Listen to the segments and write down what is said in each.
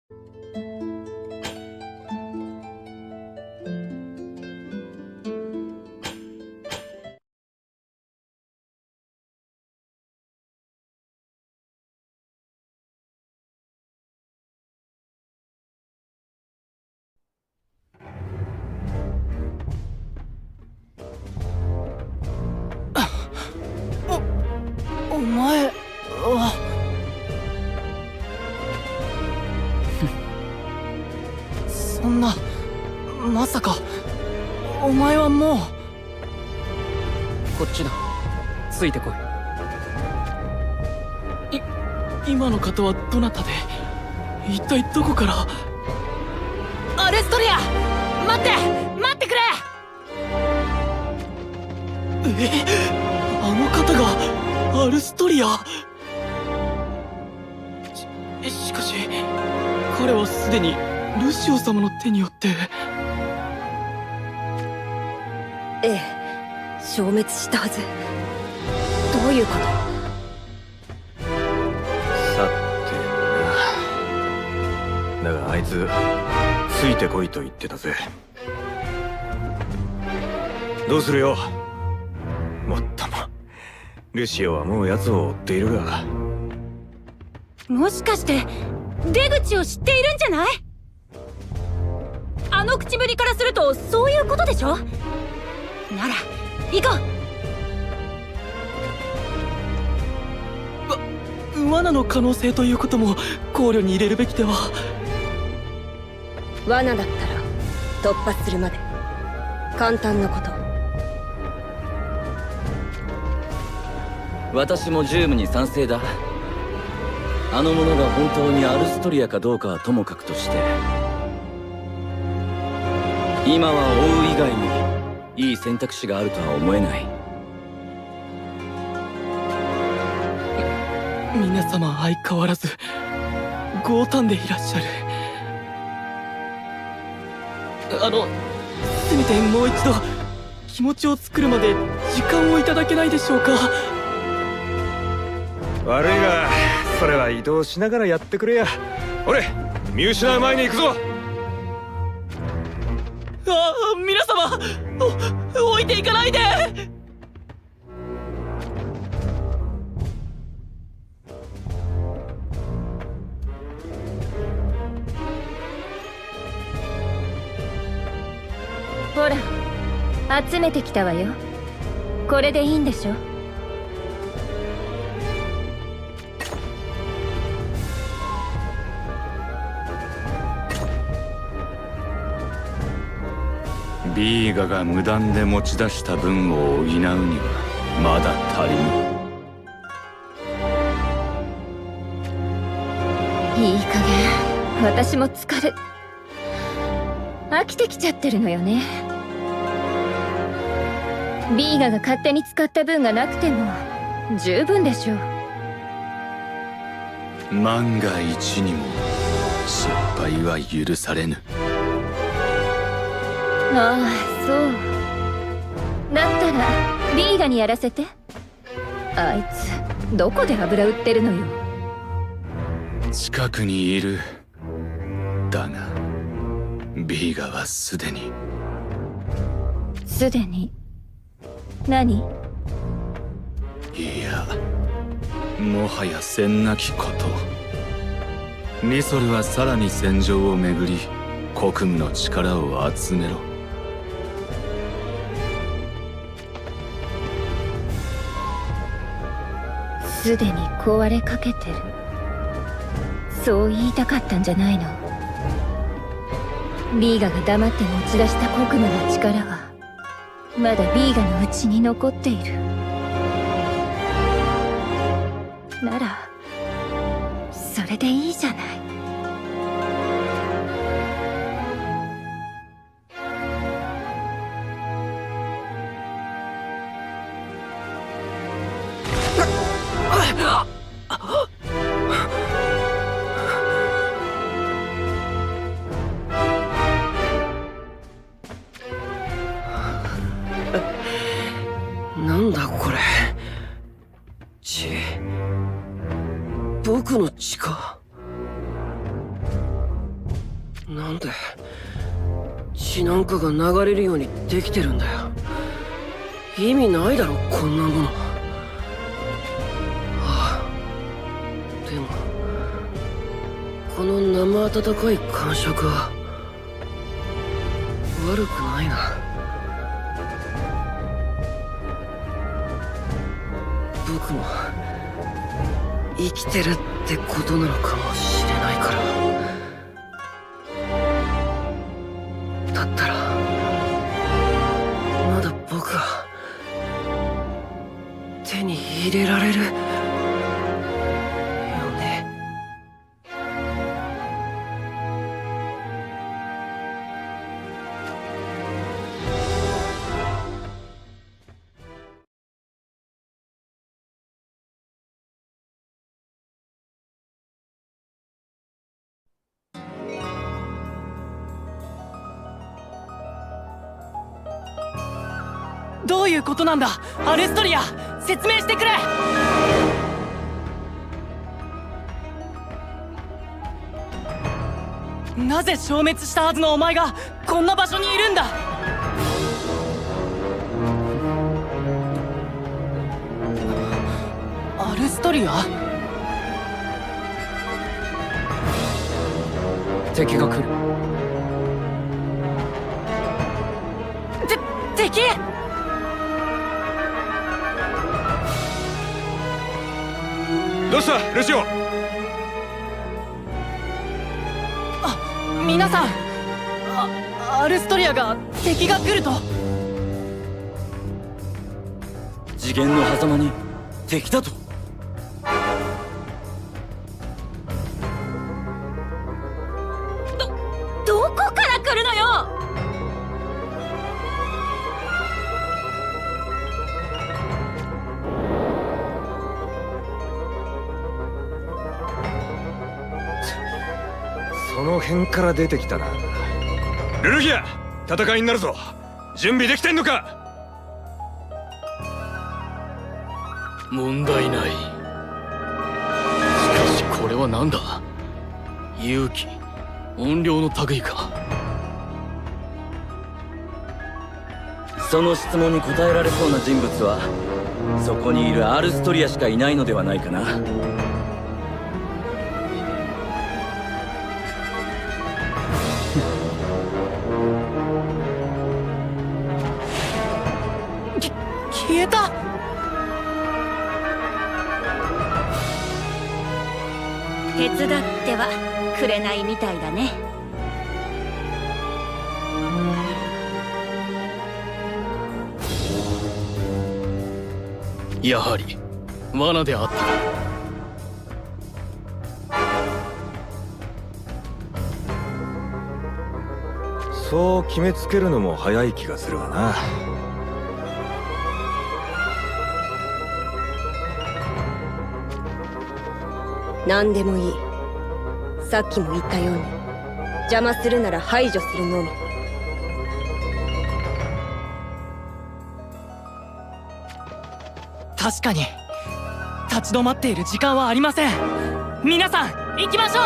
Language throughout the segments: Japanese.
お前はそんな、まさかお前はもう。こっちだ、ついてこい。今の方はどなたで、一体どこから。アレストリア、待ってくれ。あの方がアルストリア。しかし彼はすでにルシオ様の手によって。ええ、消滅したはず。どういうこと？さてな。だがあいつついてこいと言ってたぜ。どうするよ。もっともルシオはもう奴を追っているが。もしかして出口を知っているんじゃない？あの口ぶりからするとそういうことでしょ。なら行こう。罠の可能性ということも考慮に入れるべきでは。罠だったら突破するまで簡単なこと。私もジュームに賛成だ。あの者が本当にアルストリアかどうかはともかくとして、今は追う以外にいい選択肢があるとは思えない。皆様相変わらず強胆でいらっしゃる。せめてもう一度気持ちを作るまで時間をいただけないでしょうか。悪いがそれは移動しながらやってくれや。俺見失う前に行くぞ。皆様、置いていかないで。ほら、集めてきたわよ。これでいいんでしょ。ビーガが無断で持ち出した分を補うにはまだ足りぬ。いい加減私も飽きてきちゃってるのよね。ビーガが勝手に使った分がなくても十分でしょう。万が一にも失敗は許されぬ。ああ、そうだったらビーガにやらせて。あいつどこで油売ってるのよ。近くにいる。だがビーガはすでに何？いや、もはや戦なきこと。リソルはさらに戦場を巡り国務の力を集めろ。すでに壊れかけてる。そう言いたかったんじゃないの？ビーガが黙って持ち出した国務の力はまだビーガの内に残っている。ならそれでいいじゃない。なんだこれ。僕の血か。なんで血なんかが流れるようにできてるんだよ。意味ないだろこんなもの。でもこの生温かい感触は悪くないな。僕も生きてるってことなのかもしれないから。だったらまだ僕は手に入れられるよね。どういうことなんだアルストリア、説明してくれ。なぜ消滅したはずのお前がこんな場所にいるんだ。アルストリア？敵が来る。敵！どうしたルシオ？皆さん、アルストリアが敵が来ると。次元の狭間に敵だと。どこから来るのよ。その辺から出てきたな。ルルギア、戦いになるぞ。準備できてんのか？問題ない。しかしこれは何だ？勇気、怨霊の類か。その質問に答えられそうな人物はそこにいるアルストリアしかいないのではないかな。消えた。手伝ってはくれないみたいだね。やはり罠であったか。そう決めつけるのも早い気がするわな。何でもいい。さっきも言ったように邪魔するなら排除するのみ。確かに立ち止まっている時間はありません。皆さん行きましょう。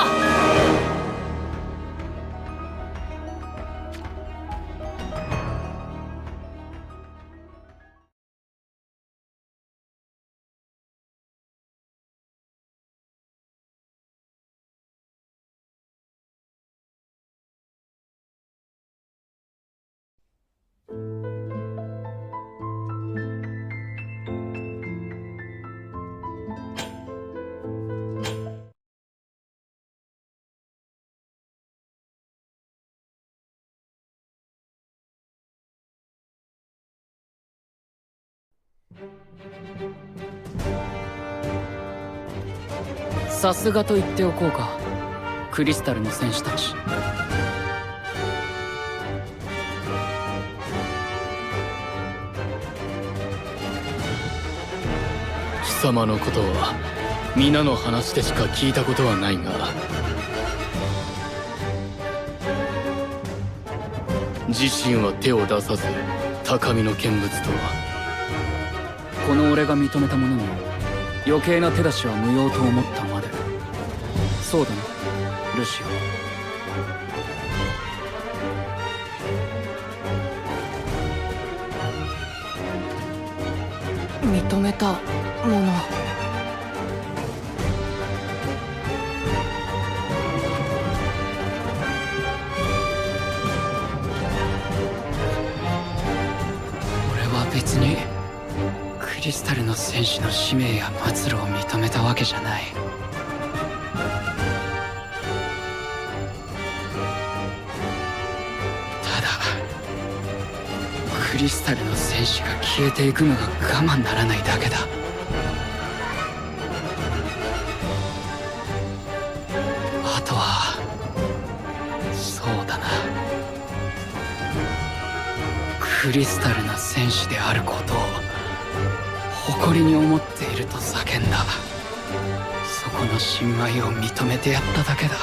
さすがと言っておこうか、クリスタルの戦士たち。貴様のことは皆の話でしか聞いたことはないが、自身は手を出さず高みの見物とは。この俺が認めたものに余計な手出しは無用と思ったまで。そうだなルシオ。認めたもの。俺は別にクリスタルの戦士の使命や末路を認めたわけじゃない。ただクリスタルの戦士が消えていくのが我慢ならないだけだ。あとはそうだな、クリスタルな戦士であることを誇りに思っていると叫んだ。そこの新米を認めてやっただけだ。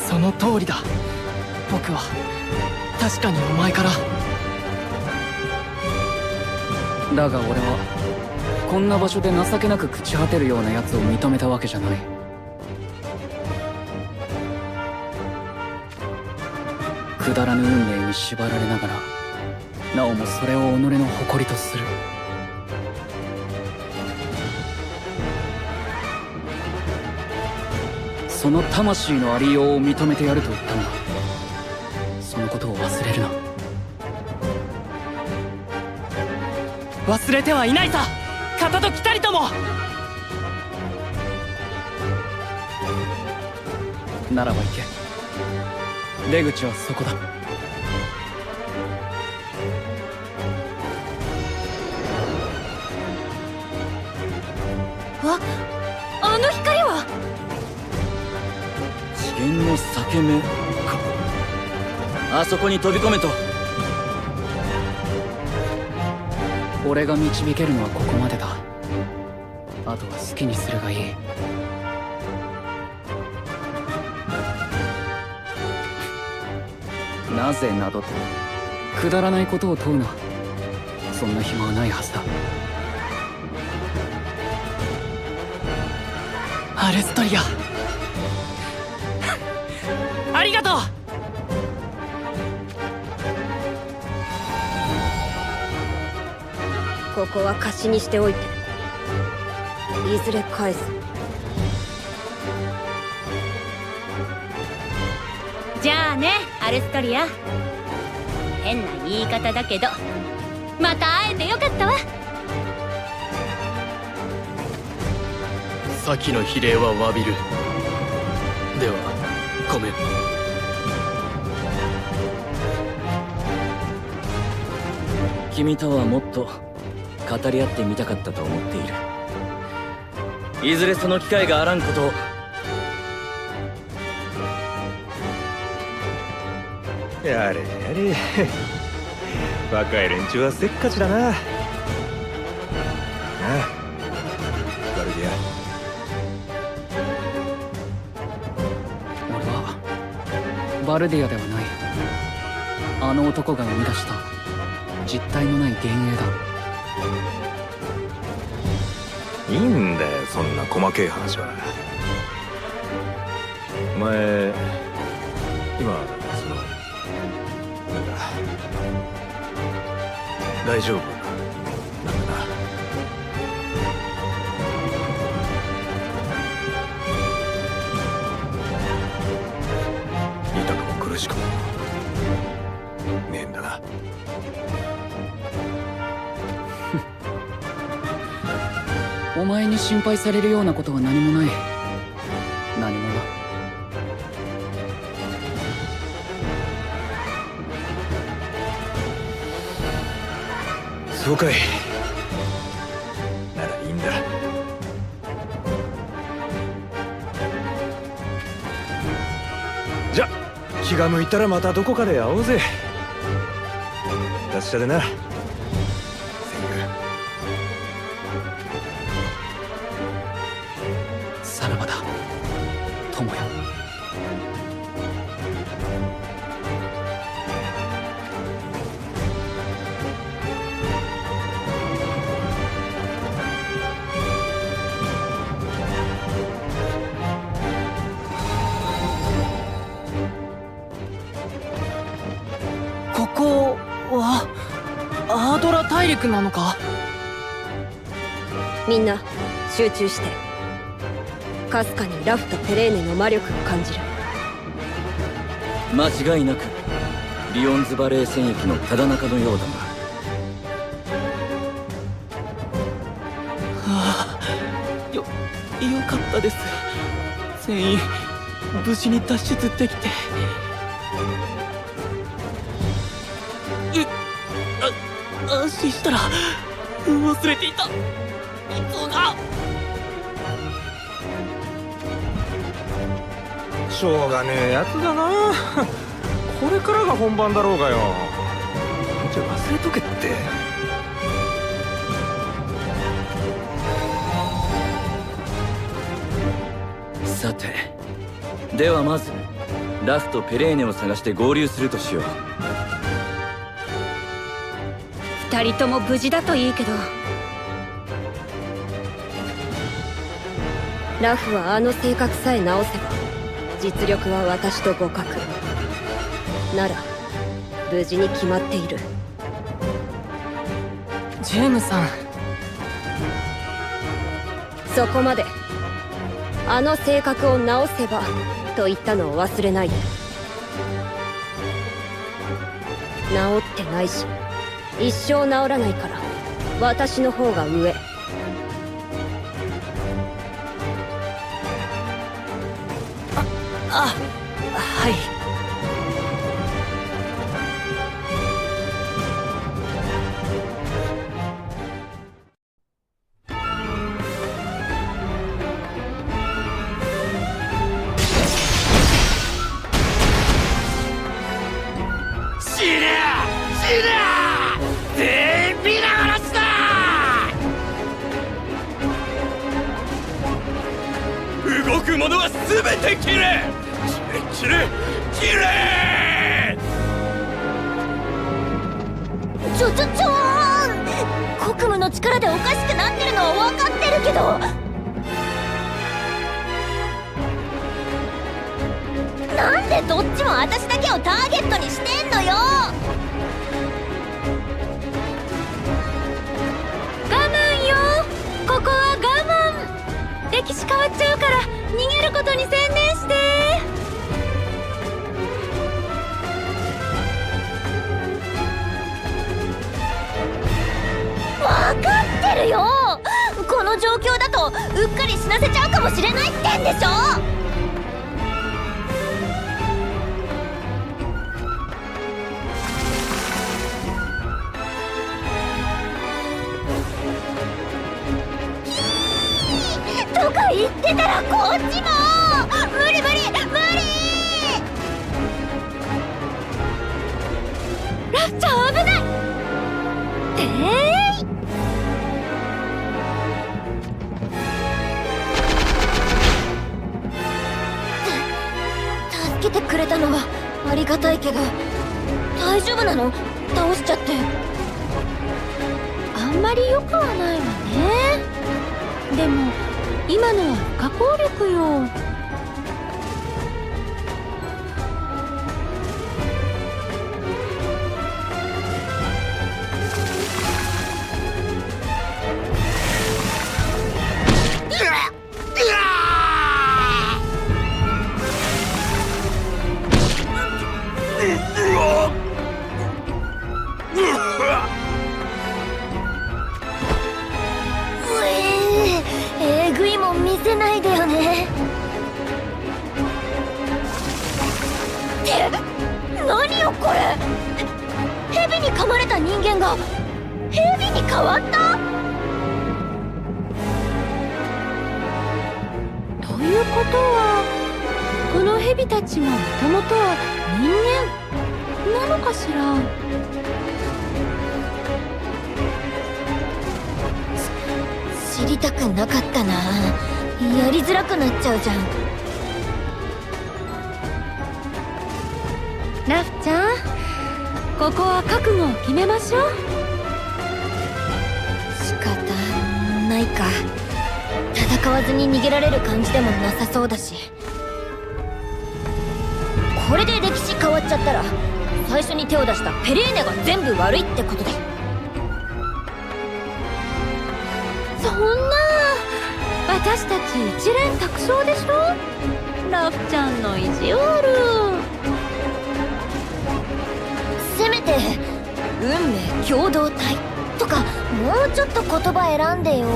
その通りだ。僕は確かにお前から。だが俺はこんな場所で情けなく朽ち果てるような奴を認めたわけじゃない。くだらぬ運命に縛られながらなおもそれを己の誇りとする。その魂のありようを認めてやると言ったんだ。そのことを忘れるな。忘れてはいないさ、片時たりとも。ならば行け。出口はそこだ。あの光は次元の裂け目か。あそこに飛び込めと。俺が導けるのはここまでだ。あとは好きにするがいい。なぜなどとくだらないことを問うな。そんな暇はないはずだ。アルストリアありがとう。ここは貸しにしておいて、いずれ返す。じゃあね、アルストリア。変な言い方だけどまた会えてよかったわ。先の比例は詫びる。ではごめん。君とはもっと語り合ってみたかったと思っている。いずれその機会があらんことを。やれやれ若い連中はせっかちだな。なあバルディ俺はバルディアではない。あの男が生み出した実体のない幻影だ。ア。いいんだよそんな細けい話は。お前今そのなんだ大丈夫なんだな。痛くも苦しくもねえんだな。お前に心配されるようなことは何もない。何もな。そうかい。ならいいんだ。じゃ気が向いたらまたどこかで会おうぜ。達者でな。さらばだ友よ。クなのか？みんな集中して。かすかにラフとペレーネの魔力を感じる。間違いなくリオンズバレー戦役のただ中のようだな。よかったです。全員無事に脱出できて。安心したら忘れていた。糸が。しょうがねえやつだな。これからが本番だろうがよ。じゃあ忘れとけって。さて、ではまずラフとペレーネを探して合流するとしよう。二人とも無事だといいけど。ラフはあの性格さえ直せば実力は私と互角なら無事に決まっている。ジェームさん、そこまで。あの性格を直せばと言ったのを忘れないで。治ってないし一生治らないから私の方が上。はい。動くものは全て切れ！切れ！ちょ国務の力でおかしくなってるのは分かってるけど、なんでどっちも私だけをターゲットにしてんのよ。我慢よ、ここは我慢。歴史変わっちゃうから逃げることに専念して。分かってるよ。この状況だとうっかり死なせちゃうかもしれないってんでしょ。とか言ってたらこっちも無理。ラフちゃん危ない。助けてくれたのはありがたいけど、大丈夫なの？倒しちゃって。あんまり良くはないわね。でも今のは不可抗力よ。えぐいもん見せないでよね。って何よこれ。蛇に噛まれた人間が蛇に変わった？ということはこの蛇たちももともとは人間なのかしら。知りたくなかったな。やりづらくなっちゃうじゃん。ラフちゃん、ここは覚悟を決めましょう。仕方ないか。戦わずに逃げられる感じでもなさそうだし。これで歴史変わっちゃったら最初に手を出したペレーネが全部悪いってことで。そんな、私たち一蓮托生でしょ。ラフちゃんの意地悪。せめて運命共同体とかもうちょっと言葉選んでよ。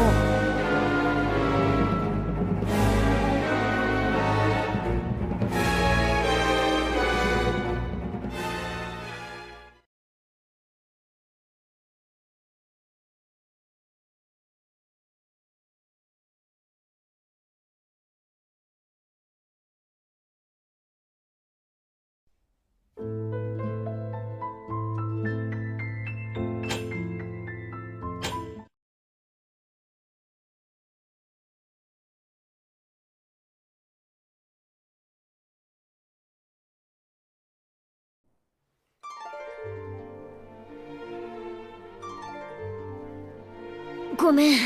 ごめん、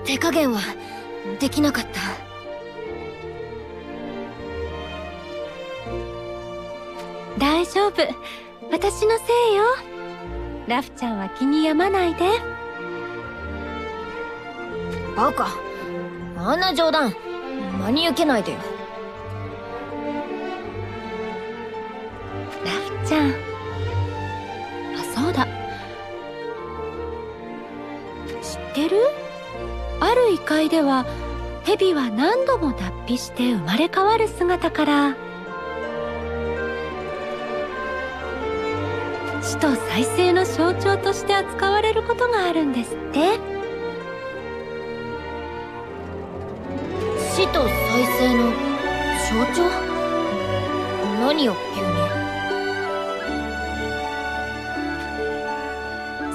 手加減はできなかった。大丈夫、私のせいよ。ラフちゃんは気に病まないで。バカ、あんな冗談真に受けないでよ。ラフちゃん、あ、そうだ、知ってる？ある異界ではヘビは何度も脱皮して生まれ変わる姿から死と再生の象徴として扱われることがあるんですって。死と再生の象徴？何よ急に。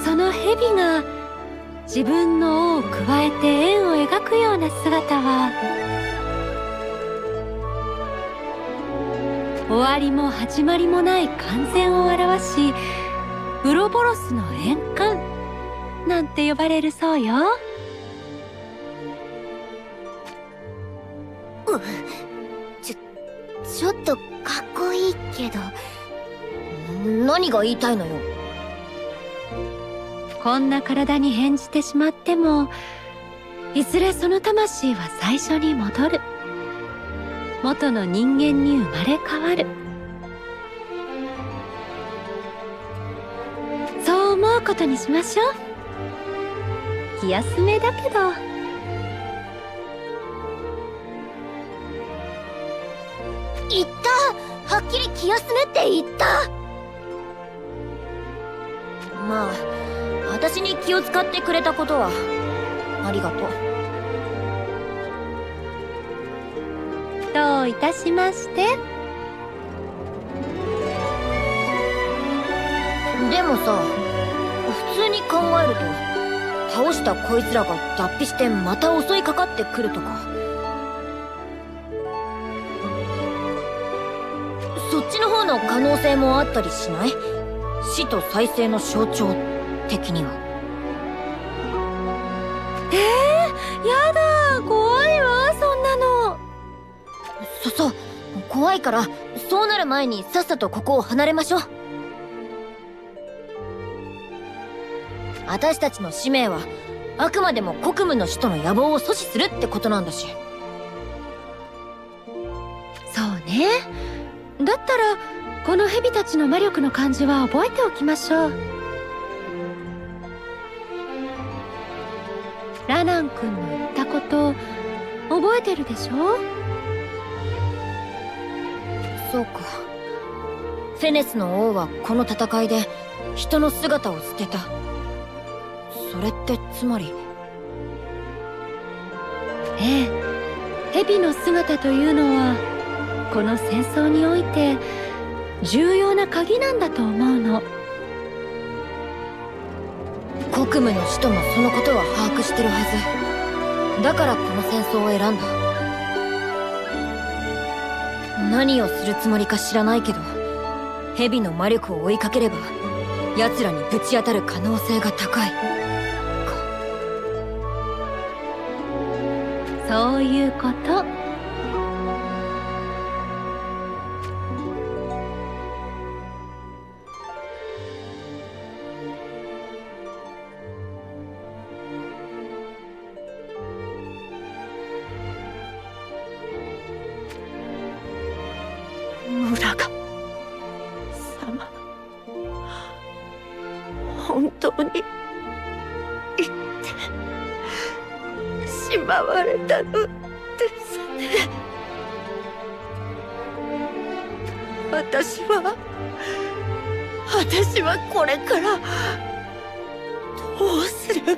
そのヘビが自分の尾をくわえて円を描くような姿は終わりも始まりもない完全を表し、ウロボロスの円環なんて呼ばれるそうよ。ちょっとかっこいいけど、何が言いたいのよ。こんな体に変じてしまっても、いずれその魂は最初に戻る。元の人間に生まれ変わる。そう思うことにしましょう。気休めだけど。言った、はっきり気休めって言った。まあ私に気を使ってくれたことはありがとう。どういたしまして。でもさ、普通に考えると倒したこいつらが脱皮してまた襲いかかってくるとか、そっちの方の可能性もあったりしない？死と再生の象徴的には。やだ、怖いわ、そんなの。そう、怖いからそうなる前にさっさとここを離れましょう。私たちの使命はあくまでも国務の使徒の野望を阻止するってことなんだし。そうね。だったらこの蛇たちの魔力の感じは覚えておきましょう。ラナン君の言ったこと覚えてるでしょ？そうか。フェネスの王はこの戦いで人の姿を捨てた。それってつまり。ええ、蛇の姿というのはこの戦争において重要な鍵なんだと思うの。国務の使徒もそのことは把握してるはず。だからこの戦争を選んだ。何をするつもりか知らないけど、蛇の魔力を追いかければ奴らにぶち当たる可能性が高い。そういうこと。島に行ってしまわれたのですね。私はこれからどうすれば。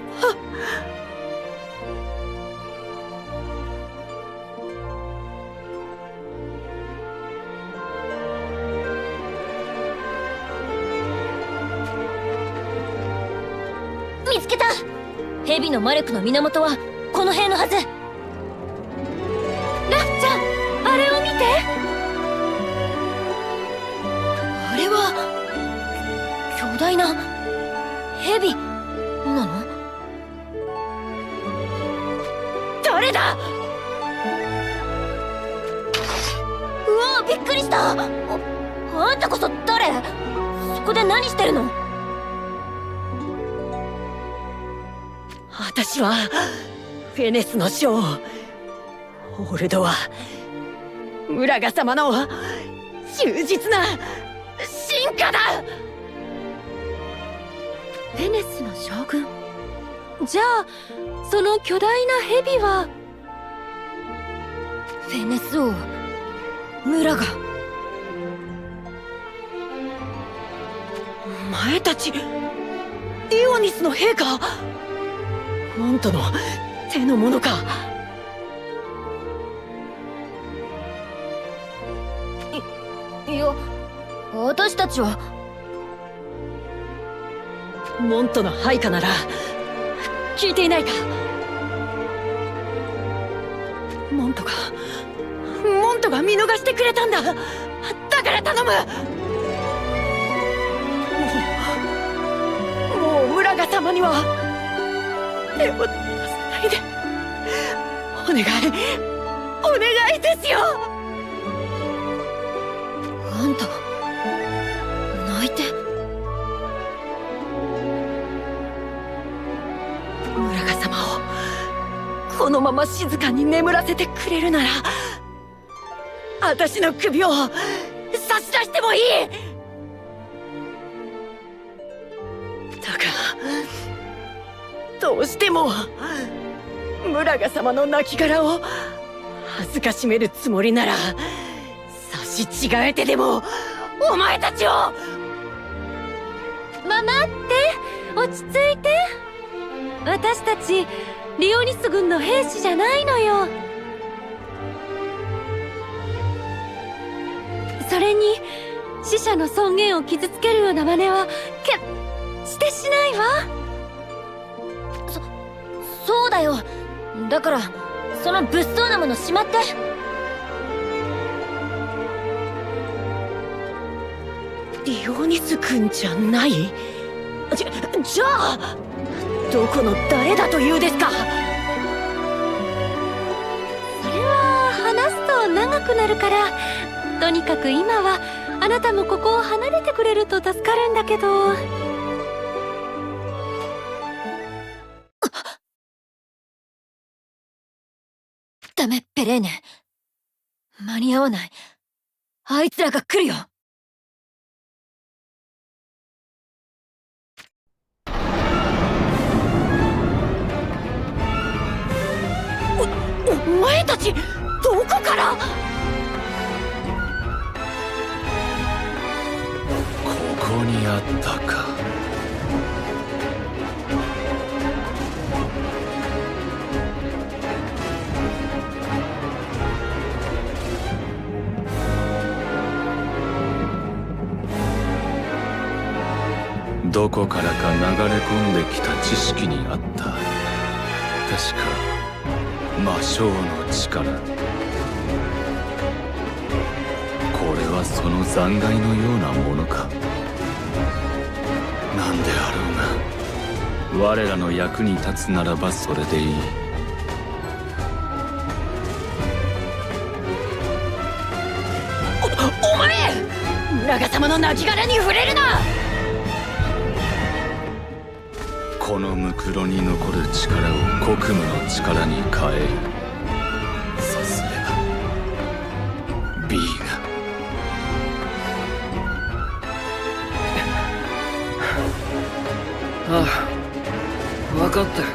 見つけた。蛇の魔力の源はこの辺のはず。ラフちゃん、あれを見て。あれは巨大な蛇なの？誰だ？うわ、びっくりした。あんたこそ誰？そこで何してるの？私はフェネスの将オルドはムラガ様の忠実な進化だ。フェネスの将軍。じゃあその巨大な蛇はフェネス王ムラガ。お前たちディオニスの兵か？モントの手の者か？いや、私たちはモントの配下なら聞いていないか？モントが見逃してくれたんだ。だから頼む。もうムラガ様には手を出さないで。お願いですよ。あんた泣いて。ムラガ様をこのまま静かに眠らせてくれるなら私の首を差し出してもいい。だがどうしてもムラガ様の亡骸を恥ずかしめるつもりなら差し違えてでもお前たちを。待って、落ち着いて。私たちリオニス軍の兵士じゃないのよ。それに死者の尊厳を傷つけるような真似はしてしないわ。そうだよ。だからその物騒なものしまって。リオニス君じゃない？じゃあどこの誰だというですか？それは話すと長くなるから、とにかく今はあなたもここを離れてくれると助かるんだけど。ダメ、ペレーネ。間に合わない。あいつらが来るよ。お前たちどこから？ここにあったか。どこからか流れ込んできた知識にあった。確か魔性の力。これはその残骸のようなものか。なんであろうが我らの役に立つならばそれでいい。お前！ムラガ様の亡骸に触れるな！このムクロに残る力を国務の力に変える。さすれば B が。あかったよ。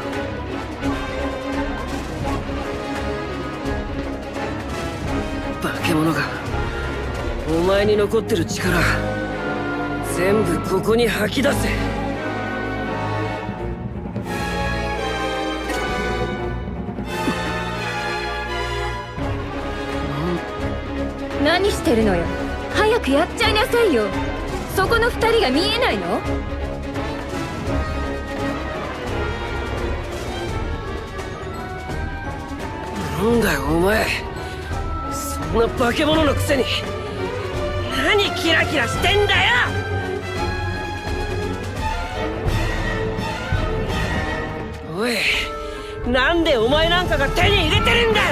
化け物がお前に残ってる力全部ここに吐き出せ。何してるのよ。早くやっちゃいなさいよ。そこの二人が見えないの？なんだよお前、そんな化け物のくせに何キラキラしてんだよ。おい、なんでお前なんかが手に入れてるんだよ。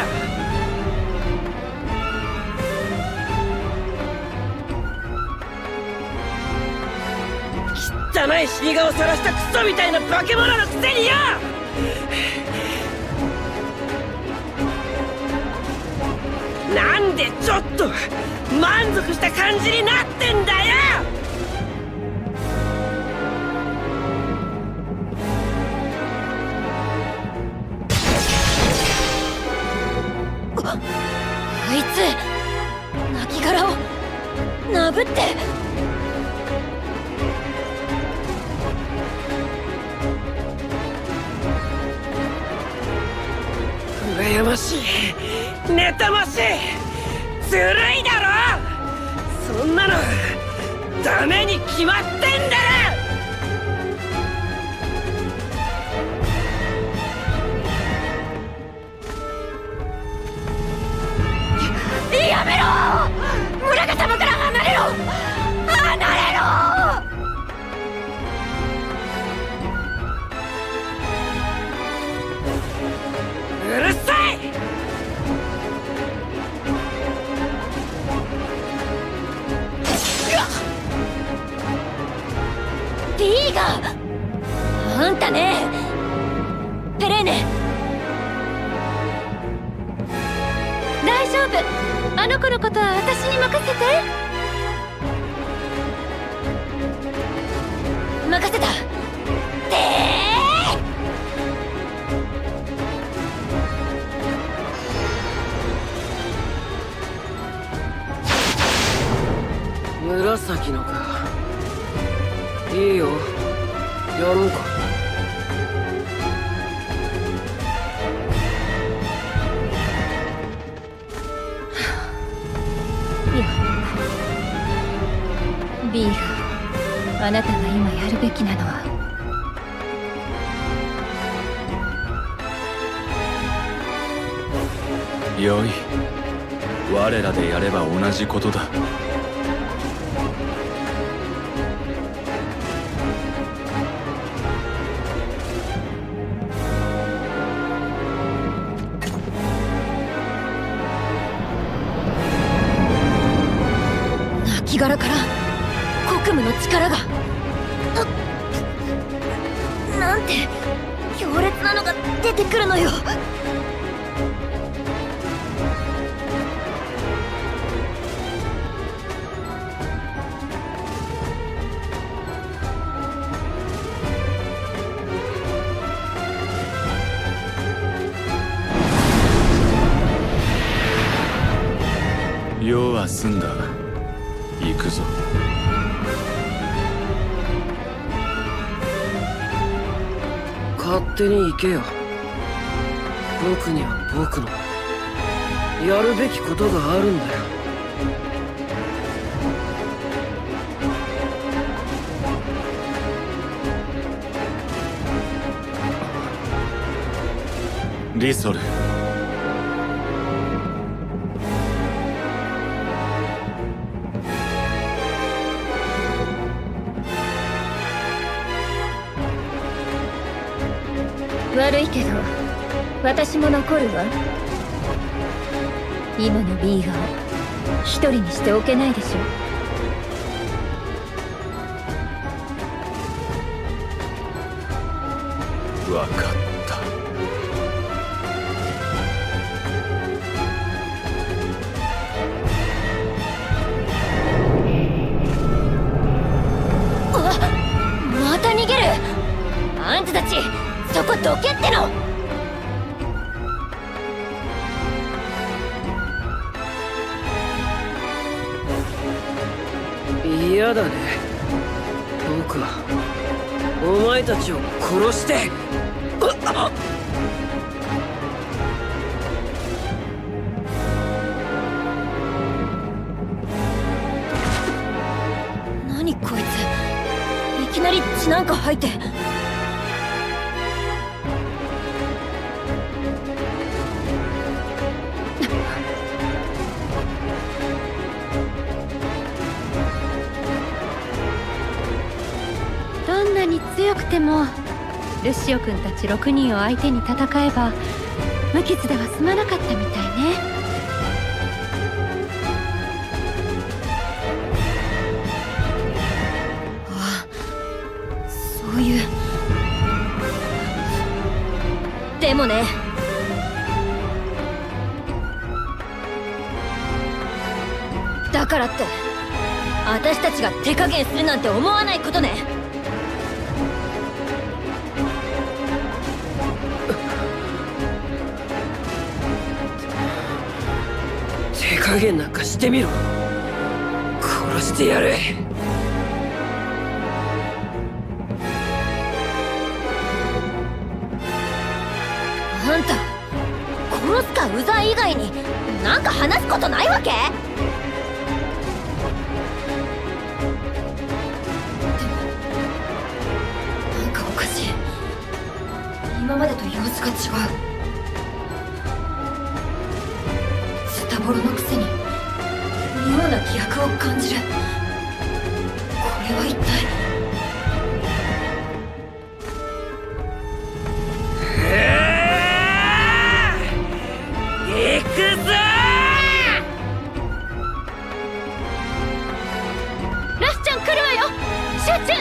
汚い死に顔さらしたクソみたいな化け物のくせによ。なんでちょっと満足した感じになってんだよ。あいつ亡骸を殴って。羨ましい、妬ましい、ずるいだろ。そんなのダメに決まってんだろ。やめろ！村ヶ様から離れろ！離れろ！うるさい！リーガー！あんたね！ペレーネ！大丈夫。あの子のことは私に任せて。任せた！紫のか。いいよ、やろうか。ビーフ、あなたが今やるべきなのはよい、我らでやれば同じことだ。亡骸から国務の力がなんて強烈なのが出てくるのよ。用は済んだ。行くぞ。勝手に行けよ。僕には僕のやるべきことがあるんだよ。リソル、悪いけど私も残るわ。今のビーガーを一人にしておけないでしょ。わかった。また逃げる！あんたたちそこどやだね。僕はお前たちを殺して何こいつ、いきなり血なんか吐いて。どんなに強くてもルシオ君たち6人を相手に戦えば無傷では済まなかったみたいね。ああ、そういう。でもね、だからって私たちが手加減するなんて思わないことね。手加減なんかしてみろ。殺してやる。あんた殺すかうざい以外になんか話すことないわけ？なんかおかしい。今までと様子が違う。ズタボロのくせに妙な気迫を感じる。これは一体。行くぞラスちゃん来るわよ。集中。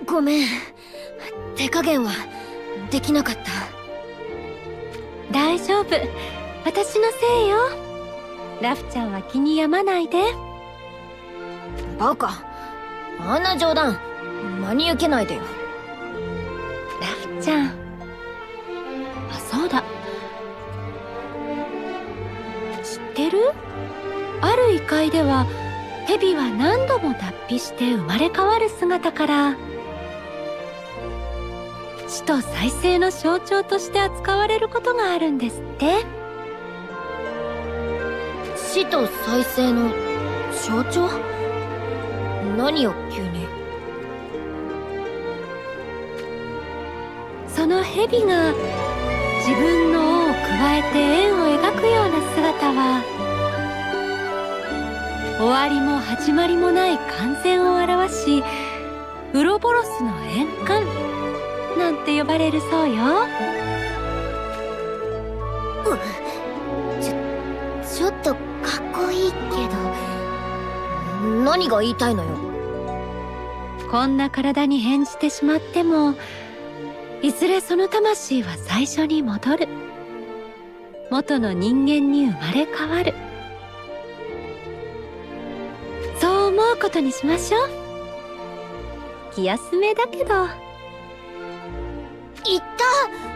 ごめん、手加減はできなかった。大丈夫、私のせいよ。ラフちゃんは気に病まないで。バカ、あんな冗談真に受けないでよ。ラフちゃん、あ、そうだ、知ってる？ある異界ではヘビは何度も脱皮して生まれ変わる姿から死と再生の象徴として扱われることがあるんですって。死と再生の象徴？何よ急に。そのヘビが自分の尾をくわえて円を描くような姿は終わりも始まりもない完全を表し、ウロボロスの円環なんて呼ばれるそうよ。ちょっとかっこいいけど、何が言いたいのよ。こんな体に変じてしまっても、いずれその魂は最初に戻る。元の人間に生まれ変わる。そう思うことにしましょう。気休めだけど。言っ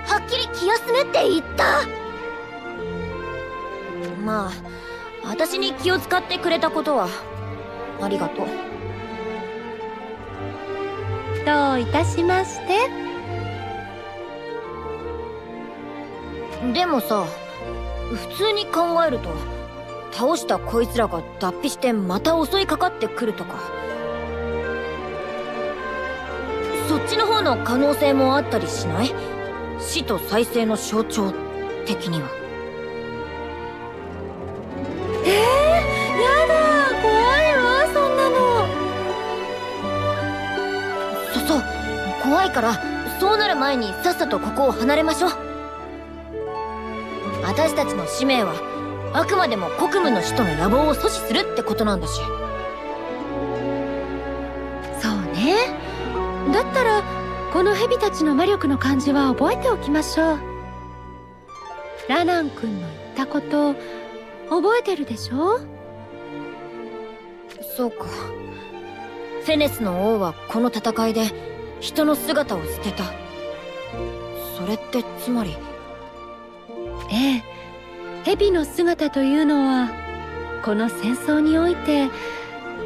た、はっきり気休めって言った。まあ私に気を使ってくれたことはありがとう。どういたしまして。でもさ、普通に考えると倒したこいつらが脱皮してまた襲いかかってくるとか、そっちの方の可能性もあったりしない？死と再生の象徴的には。やだ、怖いわそんなの。そう怖いから、そうなる前にさっさとここを離れましょう。私たちの使命はあくまでも国務の使徒の野望を阻止するってことなんだし。そうね。だったらこの蛇たちの魔力の感じは覚えておきましょう。ラナン君の言ったこと覚えてるでしょ？そうか。フェネスの王はこの戦いで人の姿を捨てた。それってつまり。ええ、蛇の姿というのはこの戦争において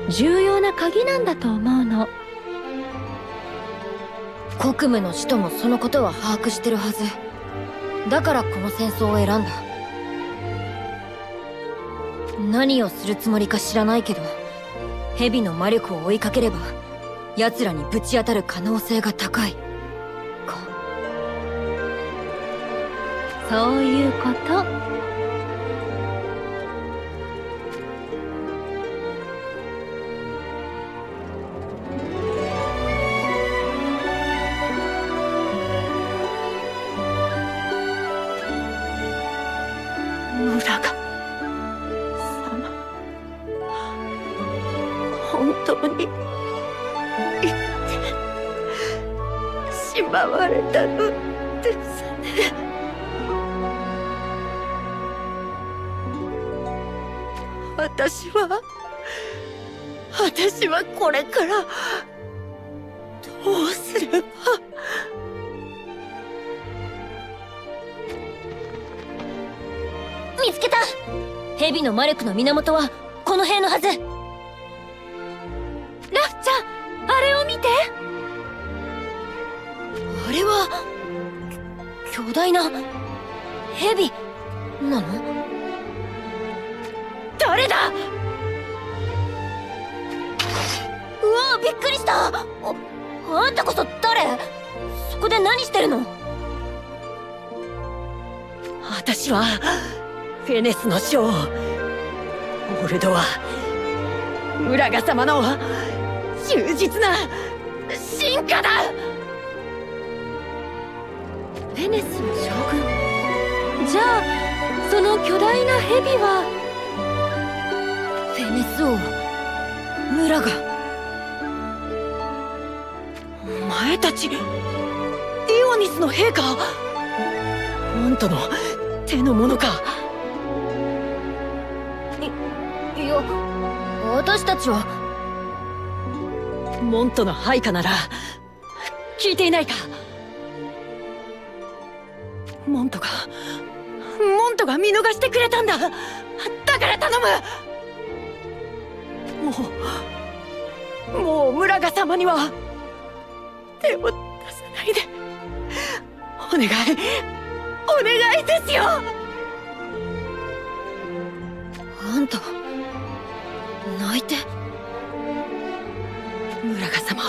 重要な鍵なんだと思うの。国務の使徒もそのことは把握してるはず。だからこの戦争を選んだ。何をするつもりか知らないけど、蛇の魔力を追いかければ奴らにぶち当たる可能性が高いか。そういうこと。村が様、本当に言ってしまわれたのですね。私はこれからどうすれば。見つけた。蛇の魔力の源はこの辺のはず。ラフちゃん、あれを見て。あれは巨大な蛇なの？誰だ？うわあ、びっくりした。あんたこそ誰？そこで何してるの？私はフェネスの将オルドア・ムラガ様の忠実な進化だ。フェネスの将軍。じゃあその巨大な蛇はフェネス王ムラガ。お前たちディオニスの兵か。モントの手の者か。いや、私たちは。モントの配下なら聞いていないか。モントが見逃してくれたんだ。だから頼む。もうムラガ様には手を出さないで。お願いですよ。あんた泣いて。ムラガ様を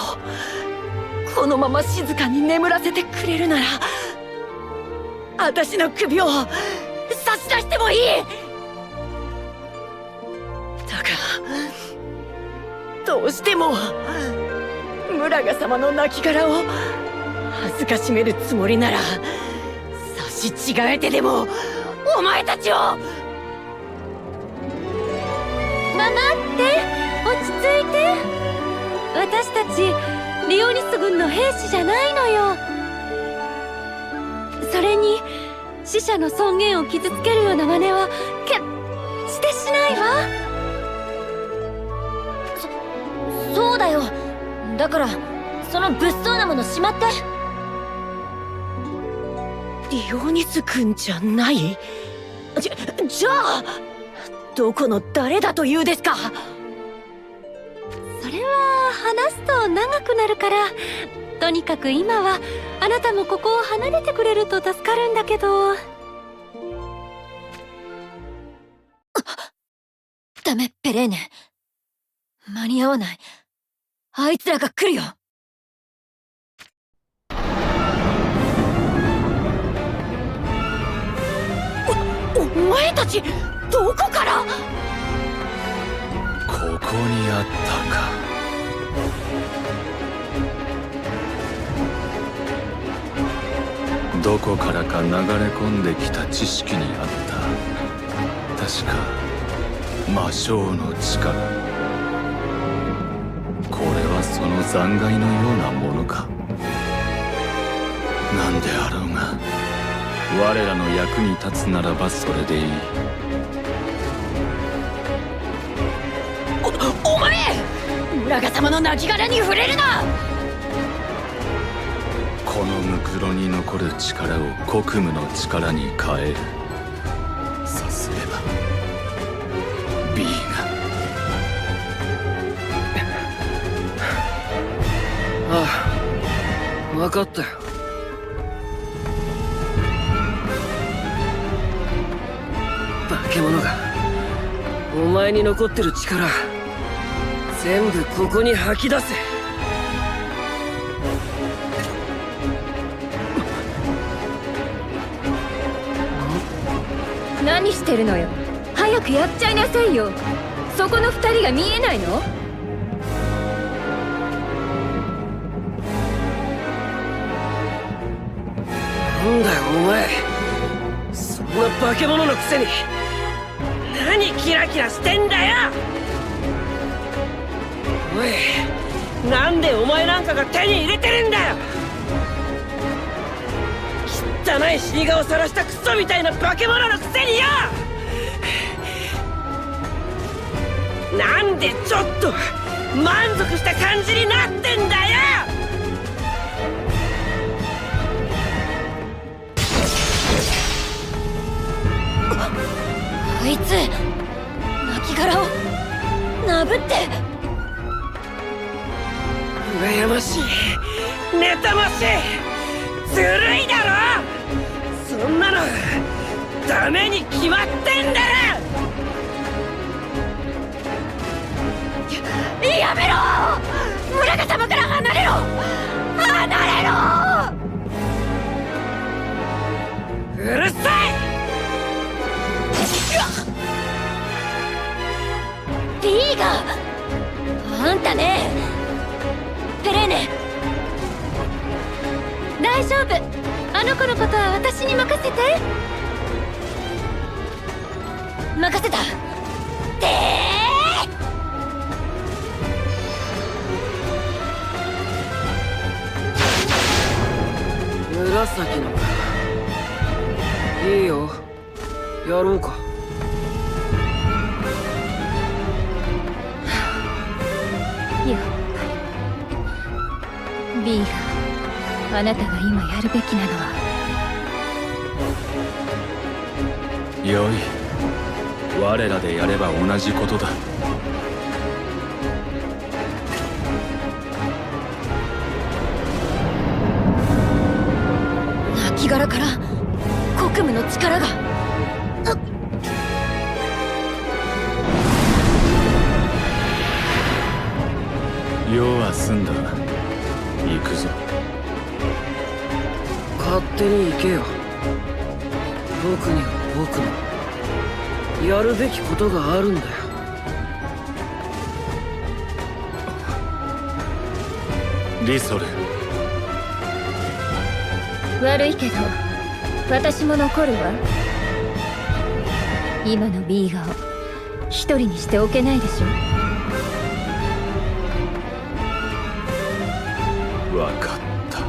このまま静かに眠らせてくれるなら、私の首を差し出してもいい。だがどうしてもムラガ様の亡骸を恥ずかしめるつもりなら、差し違えてでもお前たちを。待って、落ち着いて。私たちリオニス軍の兵士じゃないのよ。それに死者の尊厳を傷つけるような真似はしてしないわ。そうだよ。だからその物騒なものしまって。リオニス君じゃない？じゃあどこの誰だというですか？それは話すと長くなるから、とにかく今はあなたもここを離れてくれると助かるんだけど。ペレーネ。間に合わない。あいつらが来るよ。お前たち、どこから？ここにあったか。どこからか流れ込んできた知識にあった。確か魔性の力。これはその残骸のようなものか。なんであろうが我らの役に立つならばそれでいい。お前、村ヶ様の亡骸に触れるな。このムクロに残る力を国務の力に変える。さすれば B が。ああ、分かったよ。化け物がお前に残ってる力全部ここに吐き出せ。何してるのよ。早くやっちゃいなさいよ。そこの二人が見えないの？なんだよお前、そんな化け物のくせに何キラキラしてんだよ。おい、なんでお前なんかが手に入れてるんだよ。汚い死に顔さらしたクソみたいな化け物のくせによ。なんでちょっと満足した感じになってんだよ。あいつ、亡骸をなぶって。羨ましい、妬ましい、ずるいだろ。そんなのダメに決まってんだろ。やめろ！村ヶ様から離れろ！離れろ！うるさい！ B があんたね。ペレーネ、大丈夫。あの子のことは私に任せて。任せた。紫のか。いいよ、やろうか。やっぱり B があなたが今やるべきなのは。よい、我らでやれば同じことだ。亡骸から国務の力が。用は済んだ。行くぞ。勝手に行けよ。僕には僕のやるべきことがあるんだよ。リソル。悪いけど私も残るわ。今のビーガを一人にしておけないでしょ。分かった。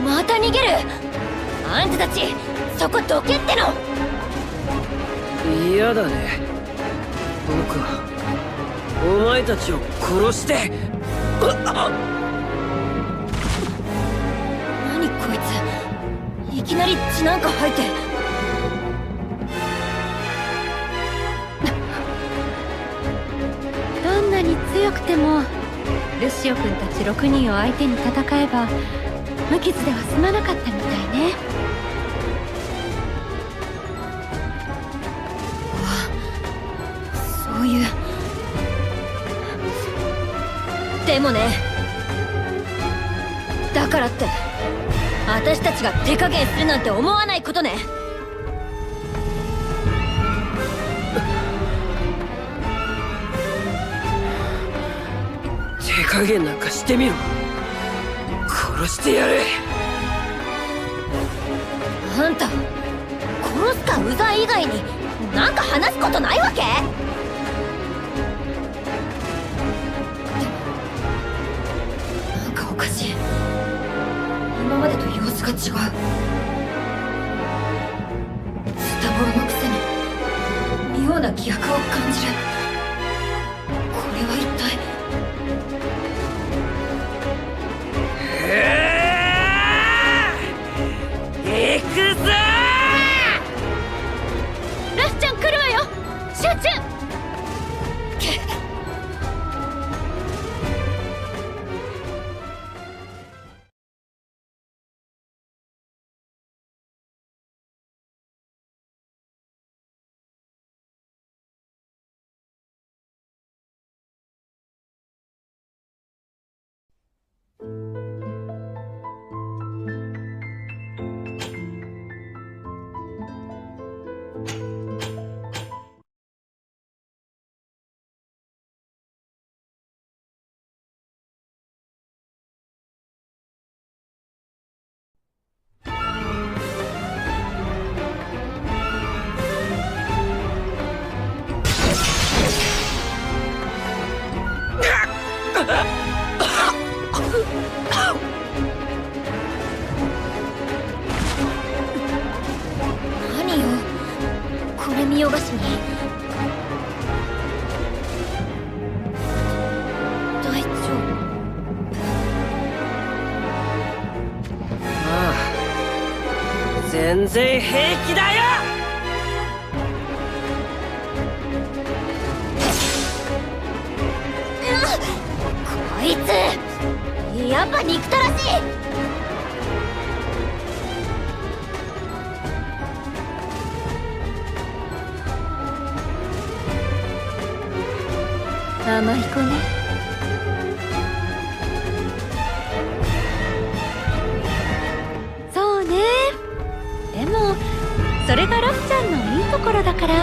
また逃げる。あんたたちそこどけっての。嫌だね。僕はお前たちを殺して。何こいつ、いきなり血なんか吐いて。どんなに強くてもルシオ君たち6人を相手に戦えば無傷では済まなかったみたいね。いう。でもね、だからって私たちが手加減するなんて思わないことね。手加減なんかしてみろ。殺してやる。あんた殺すかうざい以外になんか話すことないわけ？なんかおかしい。今までと様子が違う。ズタボロのくせに妙な気迫を感じる。これは一体。行くぞラフちゃん来るわよ。集中。何よこれ見よがしに。大丈夫？ああ、全然平気だよ。こいつやっぱ憎たらしい。甘い子ね。そうね。でもそれがラフちゃんのいいところだから。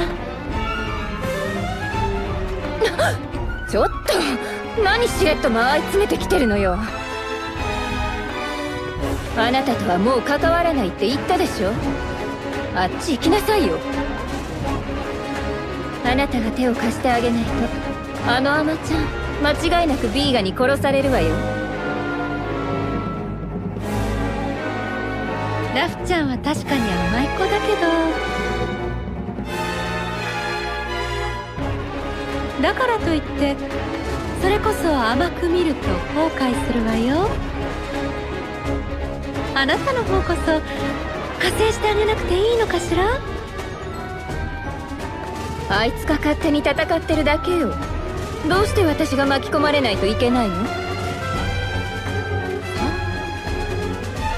ちょっと何しれっと間合い詰めてきてるのよ。あなたとはもう関わらないって言ったでしょ。あっち行きなさいよ。あなたが手を貸してあげないとあのアマちゃん間違いなくビーガに殺されるわよ。ラフちゃんは確かに甘い子だけど、だからといってそれこそ甘く見ると後悔するわよ。あなたの方こそ加勢してあげなくていいのかしら。あいつが勝手に戦ってるだけよ。どうして私が巻き込まれないといけないの？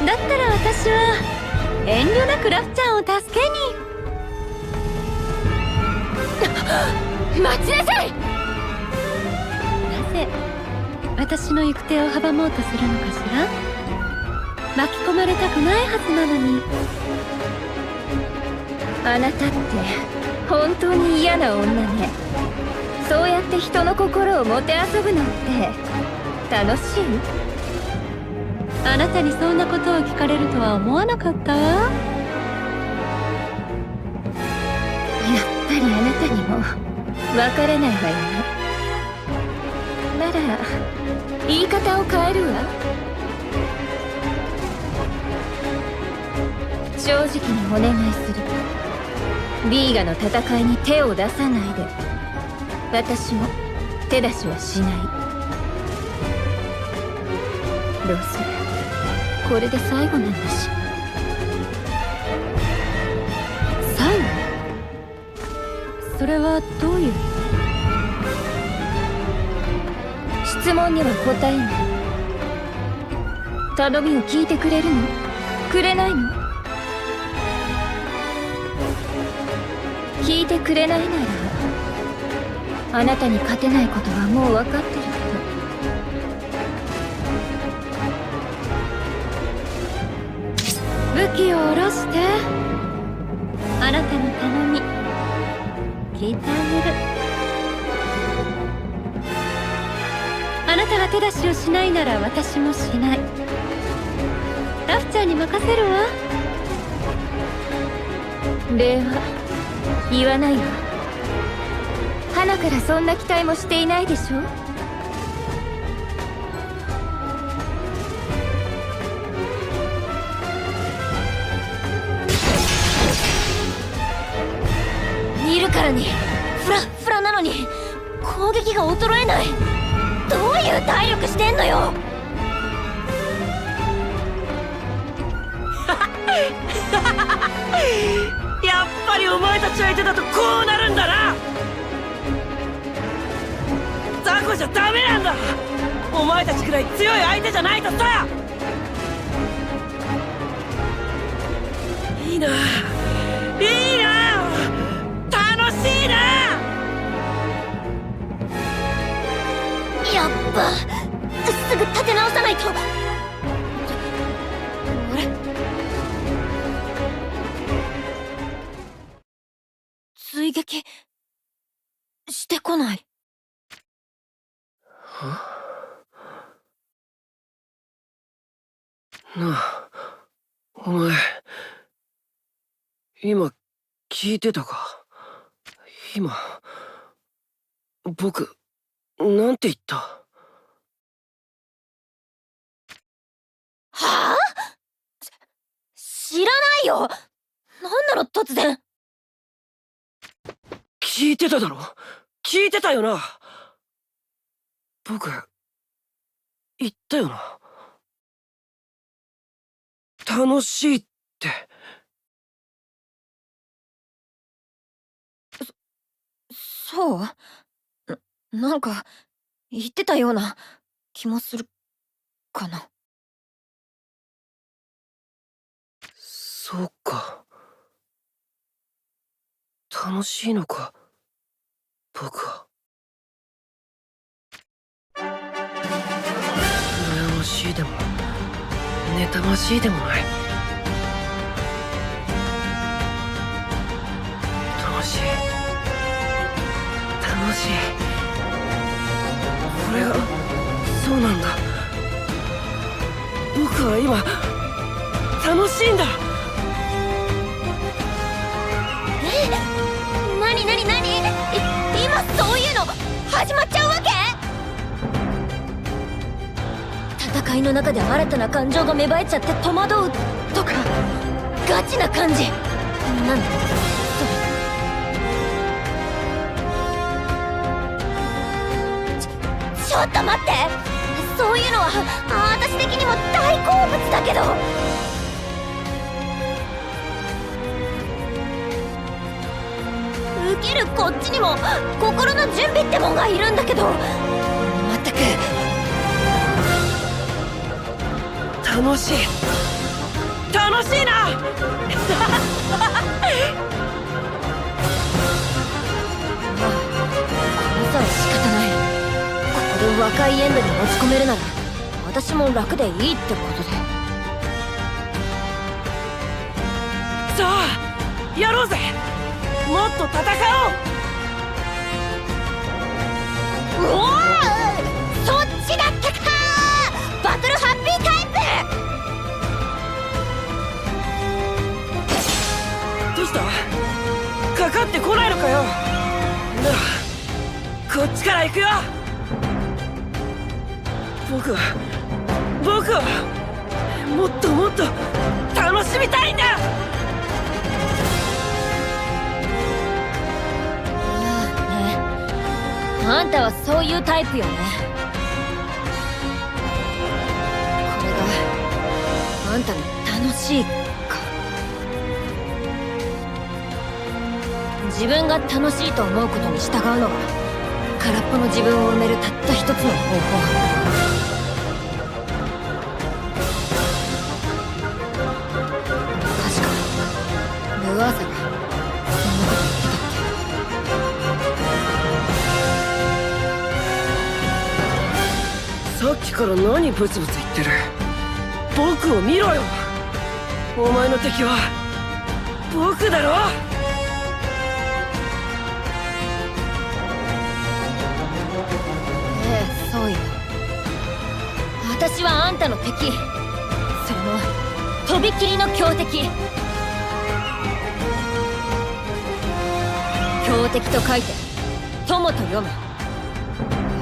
だったら私は遠慮なくラフちゃんを助けに。待ちなさい。なぜ私の行く手を阻もうとするのかしら。巻き込まれたくないはずなのに。あなたって本当に嫌な女ね。そうやって人の心をもてあそぶなんて楽しい？あなたにそんなことを聞かれるとは思わなかったわ。やっぱりあなたにもわからないわよね。なら言い方を変えるわ。正直にお願いする。ビーガの戦いに手を出さないで。私も手出しはしない。どうせこれで最後なんだし。最後？それはどういう意味？質問には答えない。頼みを聞いてくれるの？くれないの？聞いてくれないならあなたに勝てないことはもう分かってるけど。武器を下ろして、あなたの頼み聞いてあげる。あなたが手出しをしないなら私もしない。ラフちゃんに任せるわ。礼は言わないわ。花からそんな期待もしていないでしょ。見るからにフラッフラなのに攻撃が衰えない。どういう体力してんのよ。やっぱりお前たち相手だとこうなるんだな。雑魚じゃダメなんだ。お前たちくらい強い相手じゃないとさ。いいな、いいな、楽しいな。やっぱすぐ立て直さないと。あれ、追撃してこない。なあ、お前今聞いてたか。今僕なんて言った？はあ？知らないよ。なんなの突然。聞いてただろ。聞いてたよな。僕言ったよな。楽しいって。そう？なんか言ってたような気もするかな。そうか。楽しいのか、僕は。羨ましいでも妬ましいでもない。楽しい、楽しい。これがそうなんだ。僕は今楽しいんだ。なに今そういうの始まっちゃうわけ？戦いの中で新たな感情が芽生えちゃって戸惑うとかガチな感じなんだそれ。ちょっと待って、そういうのは私的にも大好物だけど。受けるこっちにも心の準備ってもんがいるんだけど、まったく。楽しい、楽しいな。さは仕方ない。ここで若いエンドに持ち込めるなら私も楽でいいってことで。さあやろうぜ。もっと戦おう。うおー、そっちだったか。バトルハッピータイどうした？かかってこないのかよ。ならこっちから行くよ。僕はもっともっと楽しみたいんだ。あんたはそういうタイプよね。これがあんたの楽しいか。自分が楽しいと思うことに従うのが空っぽの自分を埋めるたった一つの方法。確かルアーサがそんなこと言ってたっけ。っきから何ブツブツ言ってる。僕を見ろよ。お前の敵は僕だろ。ええ、そうよ。私はあんたの敵。それもとびきりの強敵。強敵と書いて友と読む。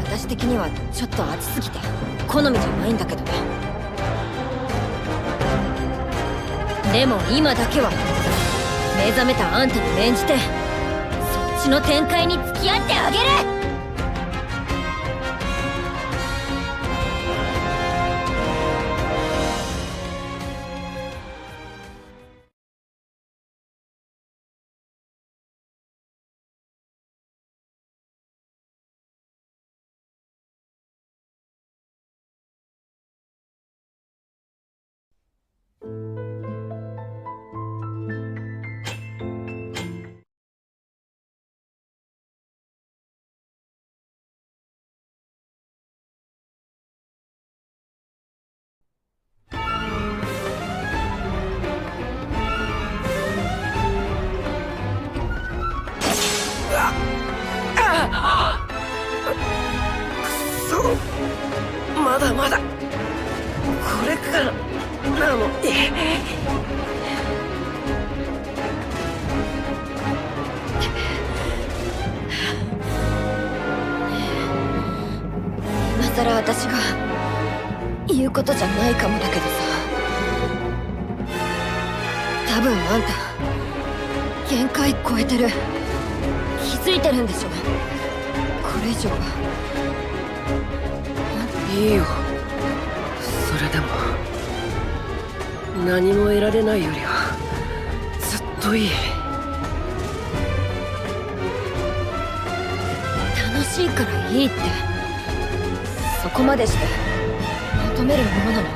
私的にはちょっと熱すぎて好みじゃないんだけどね。でも今だけは目覚めたあんたに免じてそっちの展開に付き合ってあげる。まだまだこれからなのに。今さら私が言うことじゃないかもだけどさ、多分あんた限界超えてる。気づいてるんでしょ。これ以上はいいよ。それでも何も得られないよりはずっといい。楽しいからいいってそこまでして求めるものなの？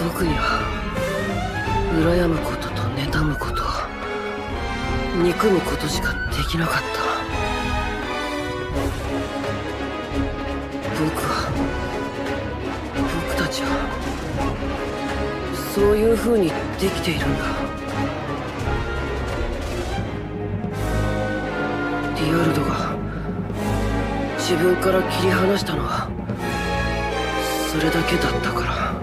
僕には羨むことと妬むこと憎むことしかできなかった。僕たちはそういう風にできているんだ。リアルドが自分から切り離したのはそれだけだったから。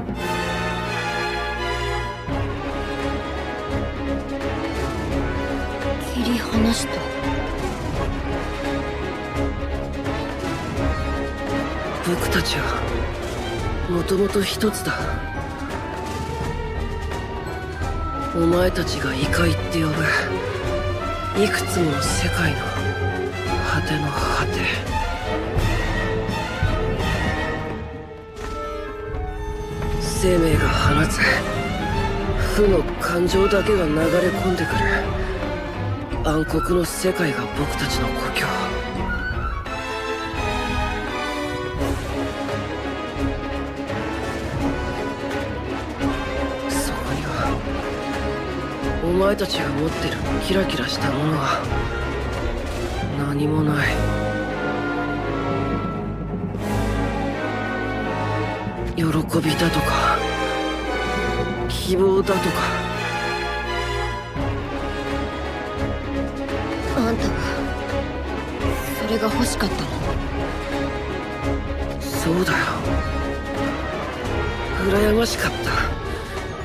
切り離した？僕たちはもともと一つだ。お前たちが異界って呼ぶいくつもの世界の果ての果て。生命が放つ負の感情だけが流れ込んでくる暗黒の世界が僕たちの故郷。そこにはお前たちが持ってるキラキラしたものは何もない。喜びだとか希望だとか。あんたはそれが欲しかったの？そうだよ。羨ましかった。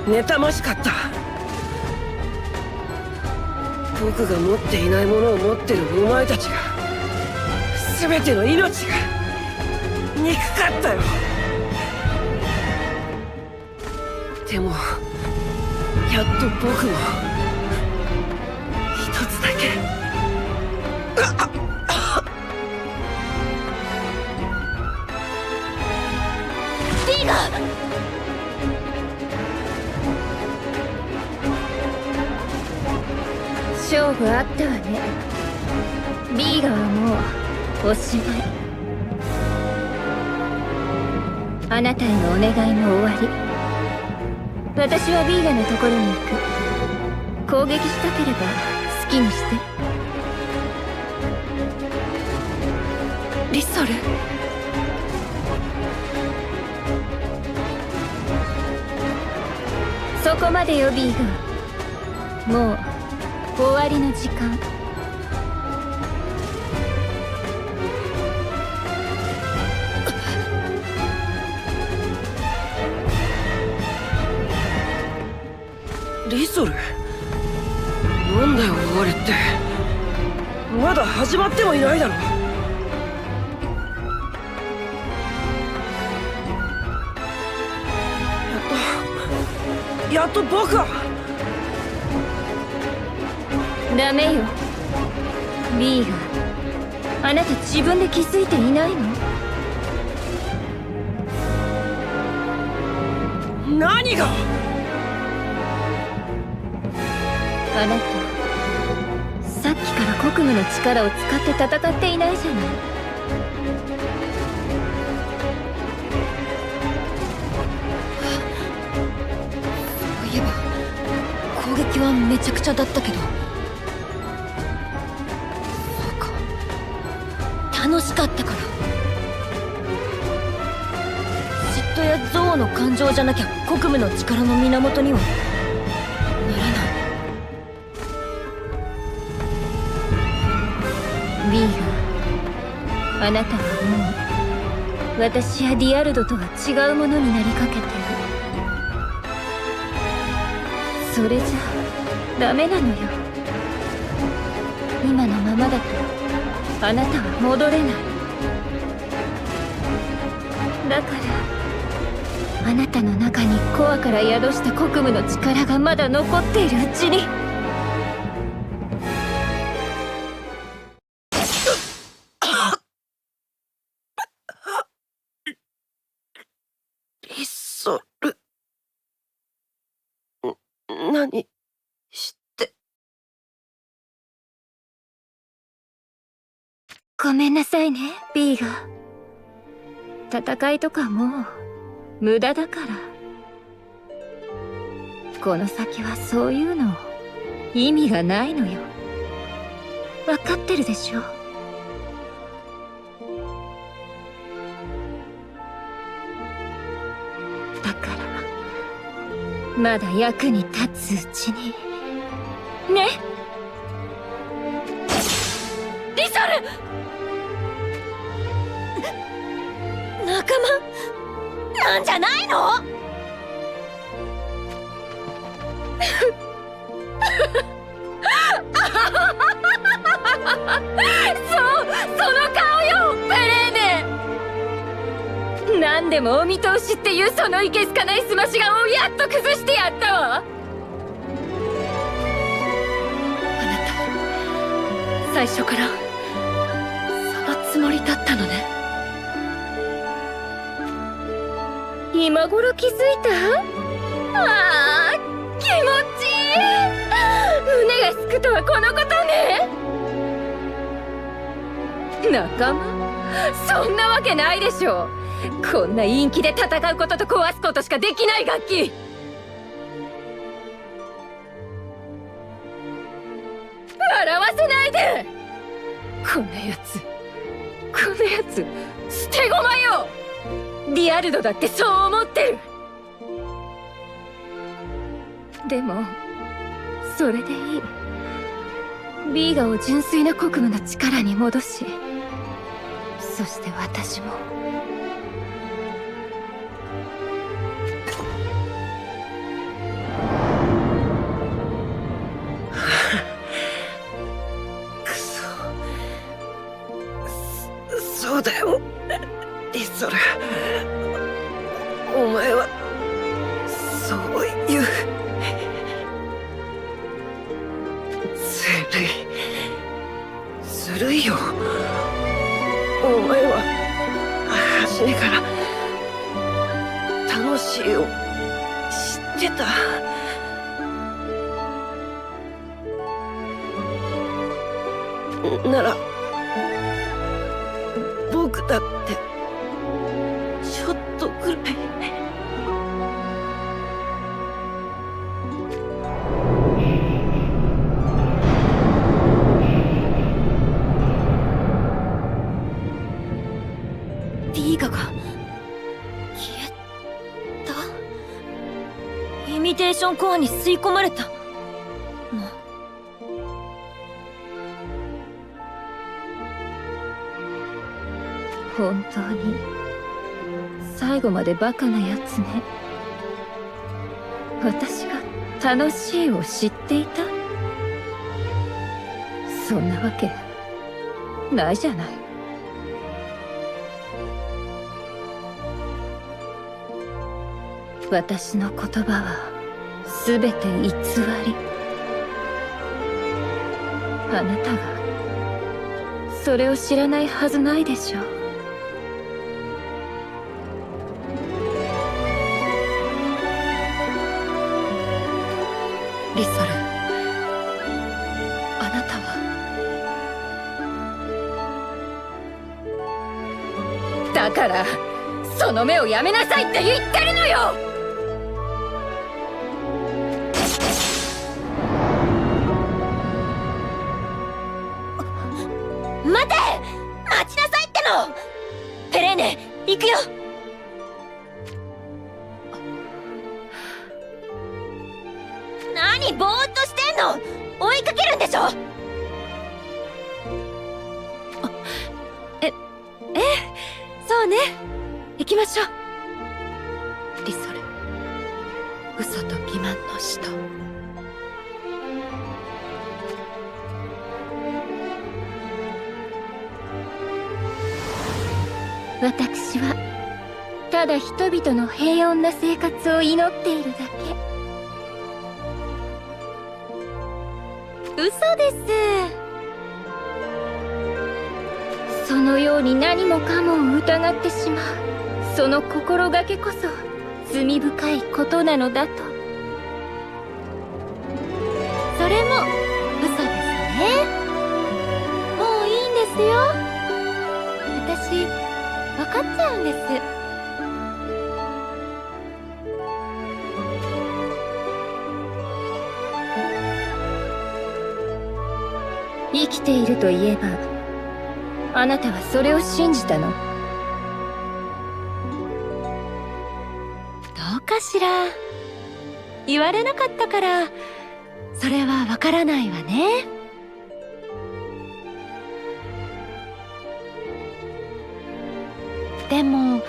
妬ましかった。僕が持っていないものを持ってるお前たちが全ての命が憎かったよ。でもやっと僕も一つだけ。ビーガー！勝負あったわね。ビーガはもうおしまい。あなたへのお願いも終わり。私はビーガのところに行く。攻撃したければ好きにして。リソル。そこまでよビーグ。もう終わりの時間。リソル、なんだよ終わりって。まだ始まってもいないだろ。やっと僕は。ダメよビーガ。あなた自分で気づいていないの？何が？あなたさっきから国務の力を使って戦っていないじゃない。そういえば攻撃はめちゃくちゃだったけど、そうか、楽しかったから。嫉妬や憎悪の感情じゃなきゃ国務の力の源にはならない。ビーガ、あなたはもう私やディアルドとは違うものになりかけてる。それじゃダメなのよ。今のままだとあなたは戻れない。だからあなたの中にコアから宿した国務の力がまだ残っているうちに。リソル、何して。ごめんなさいねビーガ。戦いとかもう無駄だから。この先はそういうの意味がないのよ。分かってるでしょ。だからまだ役に立つうちにね。リソル、仲間なんじゃないの？その顔よペレーネ。何でもお見通しっていうそのいけすかないすまし顔をやっと崩してやったわ。あなた最初からそのつもりだったのね。今頃気づいた？ああ気持ちいい。胸がすくとはこのことね。仲間？そんなわけないでしょ。こんな陰気で戦うことと壊すことしかできない楽器。笑わせないで。こんなやつ捨て駒よ。ディアルドだってそう思ってる。でもそれでいい。ビーガを純粋な国務の力に戻し、そして私もくそ。そうだよリソル、お前はそういうずるいよ。お前は初めから楽しいを知ってた。なら僕だってちょっとぐらい。ションコアに吸い込まれたの。本当に最後までバカなやつね。私が楽しいを知っていた？そんなわけないじゃない。私の言葉は全て偽り。あなたがそれを知らないはずないでしょう。リソル、あなたはだからその目をやめなさいって言ってるのよ。待て！待ちなさいっての！ペレーネ、行くよ！何ぼーっとしてんの！追いかけるんでしょ！ええ、そうね。行きましょう。リソル、嘘と欺瞞の使徒。私はただ人々の平穏な生活を祈っているだけ。嘘です。そのように何もかもを疑ってしまうその心がけこそ罪深いことなのだと。それも嘘ですね。もういいんですよ。私分かっちゃうんです。生きているといえばあなたはそれを信じたの？どうかしら。言われなかったからそれはわからないわね。でも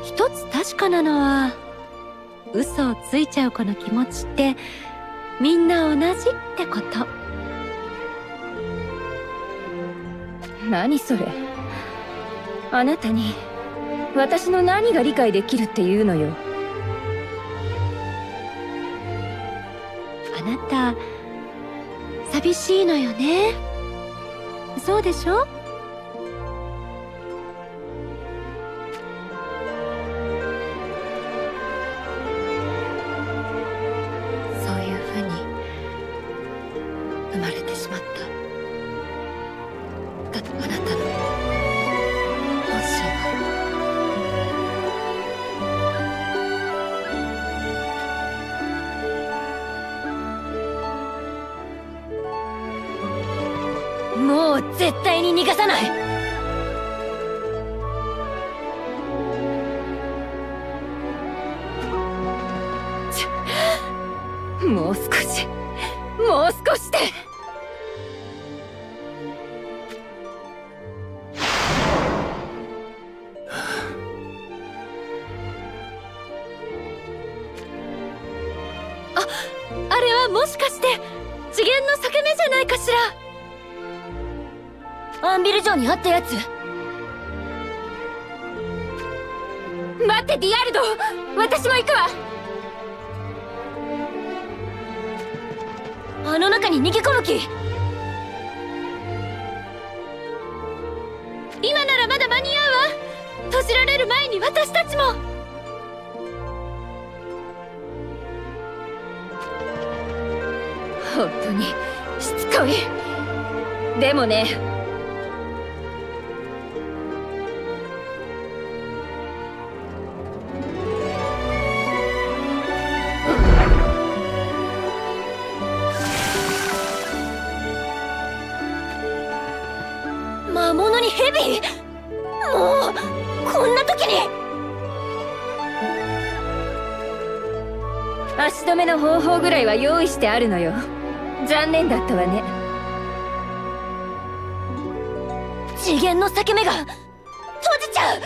一つ確かなのは嘘をついちゃう子の気持ちってみんな同じってこと。何それ。あなたに私の何が理解できるっていうのよ。あなた寂しいのよね。そうでしょ？そういうふうに生まれてしまった。あなたの本心はもう絶対に逃がさない。もう少しで。あれはもしかして次元の裂け目じゃないかしら。アンビル城にあったやつ。待ってディアルド、私も行くわ。あの中に逃げ込む気？今ならまだ間に合うわ。閉じられる前に私たちも。本当にしつこい。でもね、魔物に蛇？もうこんな時に。足止めの方法ぐらいは用意してあるのよ。残念だったわね。次元の裂け目が閉じちゃう。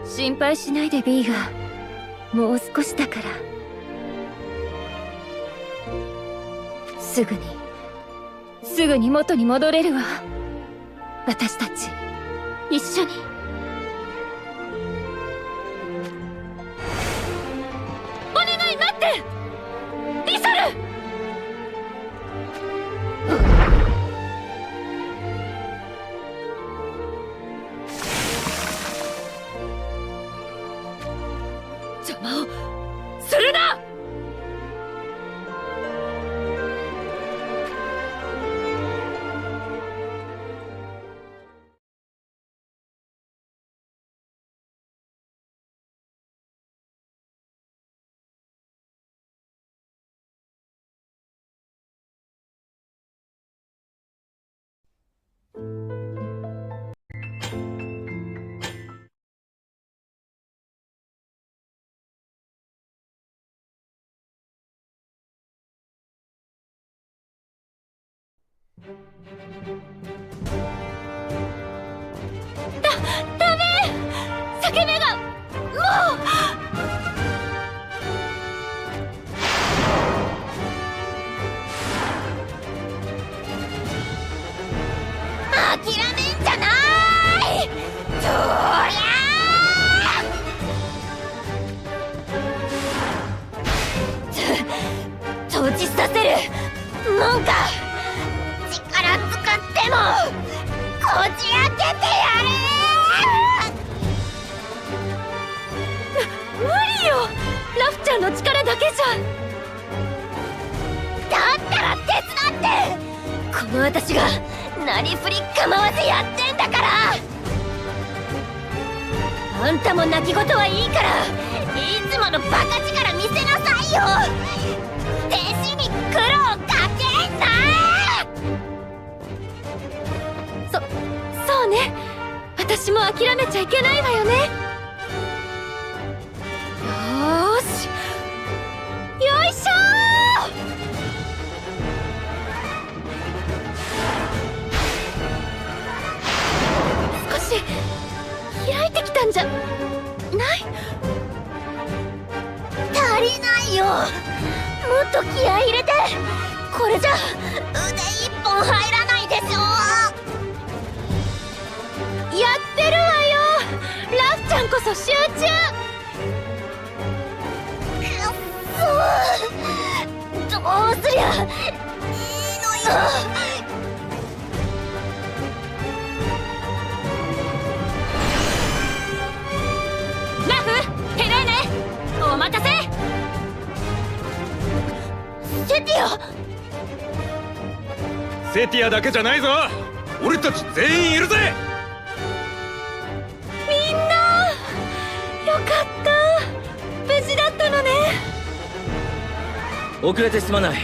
心配しないでビーガー、もう少しだから。すぐに元に戻れるわ。私たち一緒に。お願い待って、リソル。邪魔をするな。ダメ！裂け目がもう。諦めんじゃない！そりゃあ！閉じさせるもんか。力使ってもこじ開けてやる。無理よ、ラフちゃんの力だけじゃ。だったら手伝って。この私がなりふり構わずやってんだから。あんたも泣き言はいいから、いつものバカ力見せなさいよ。弟子に苦労かけんな。そうね、私も諦めちゃいけないわよね。よーし、よいしょー。少し開いてきたんじゃない？足りないよ。もっと気合い入れて。これじゃ腕一本入らないでしょ。やってるわよ。ラフちゃんこそ集中。くっそ、どうすりゃいいのよ。ラフ、ヘレーネ、お待たせ。セティア。セティアだけじゃないぞ、俺たち全員いるぜ。みんなよかった、無事だったのね。遅れてすまない。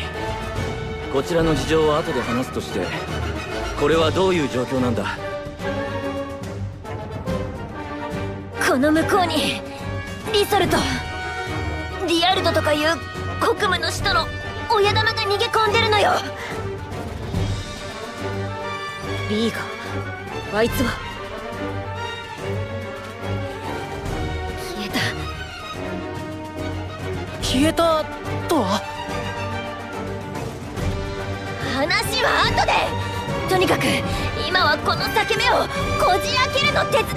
こちらの事情は後で話すとして、これはどういう状況なんだ？この向こうにリソルとディアルドとかいう国務の使徒の親玉が逃げ込んでるのよ。リーガ、あいつは消えたとは？話は後で。とにかく今はこの裂け目をこじ開けるの手伝っ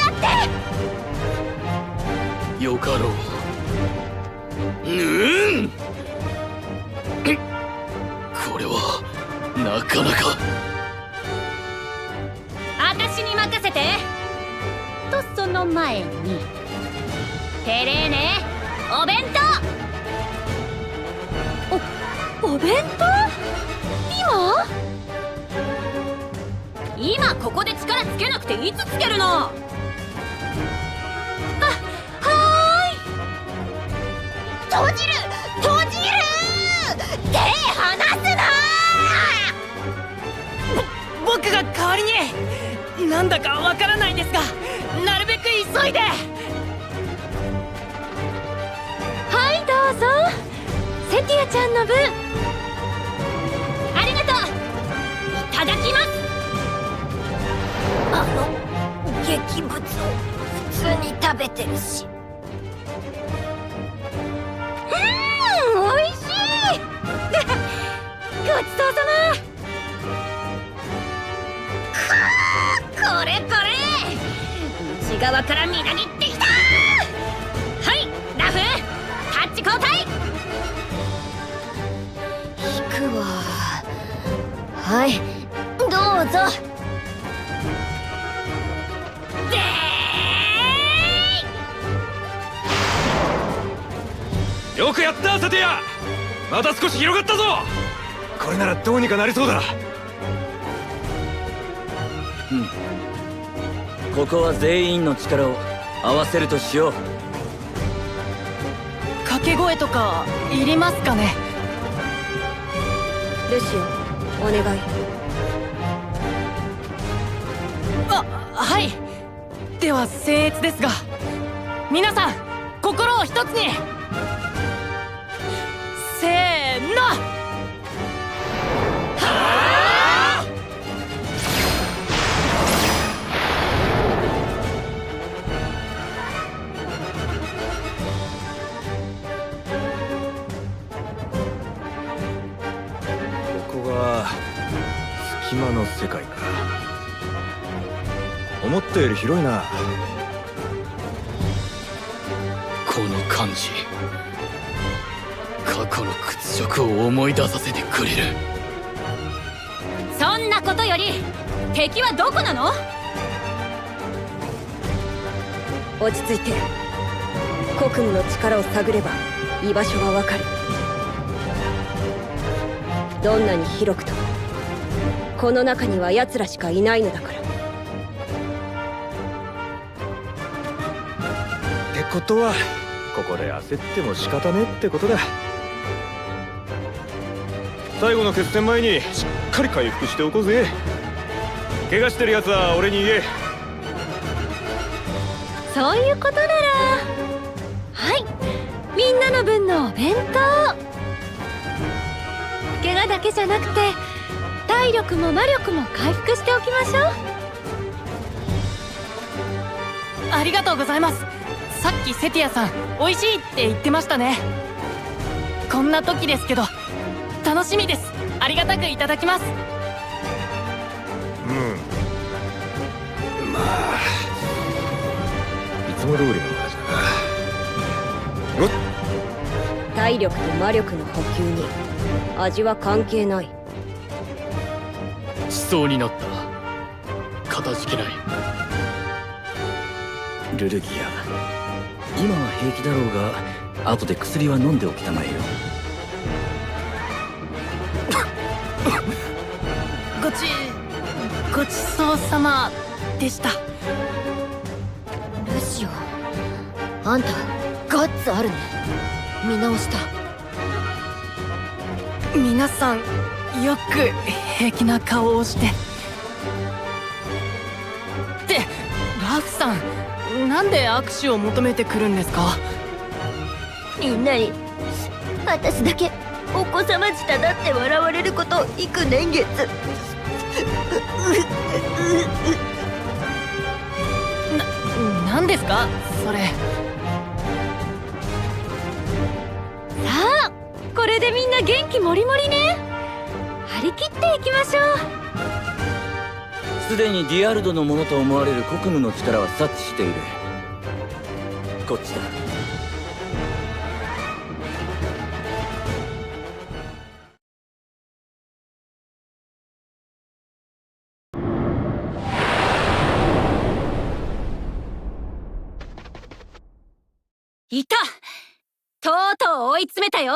て。よかろう。これはなかなか。私に任せて。とその前にテレーネ、お弁当。お弁当？今ここで力つけなくていつつけるの？はーい。閉じる手離すな。僕が代わりに。なんだかわからないですが、なるべく急いで。うぞ。セティアちゃんの分。ありがとう。いただきます。劇物を普通に食べてるし。おいしいごちそうさま。これこれ、内側からみなぎってきた。はい、ラフタッチ交代。引くわ。はい、どうぞ。よくやったセティア。また少し広がったぞ。これならどうにかなりそうだ。ここは全員の力を合わせるとしよう。掛け声とかいりますかね。ルシオ、お願い。はい。では僭越ですが、皆さん心を一つに。せーの。ここが隙間の世界か。思ったより広いな。この感じ、過去の屈辱を思い出させてくれる。そんなことより敵はどこなの？落ち着いて。国務の力を探れば居場所がわかる。どんなに広くともこの中には奴らしかいないのだから。ってことはここで焦っても仕方ねえってことだ。最後の決戦前にしっかり回復しておこうぜ。怪我してるやつは俺に言え。そういうことなら、はい、みんなの分のお弁当。怪我だけじゃなくて体力も魔力も回復しておきましょう。ありがとうございます。さっきセティアさん美味しいって言ってましたね。こんな時ですけど楽しみです。ありがたくいただきます。まあいつも通りの味だな。体力と魔力の補給に味は関係ない。しそうになった。かたじけない。ルルギア、今は平気だろうが後で薬は飲んでおきたまえよ。ごちそうさまでした。ルシオ、あんたガッツあるね。見直した。皆さんよく平気な顔をして。ってラフさん、なんで握手を求めてくるんですか？みんなに私だけお子様舌だって笑われること幾年月。なんですかそれ。さあ、これでみんな元気もりもりね。張り切っていきましょすでにディアルドのものと思われる国務の力は察知している。こっちだ。いた！とうとう追い詰めたよ。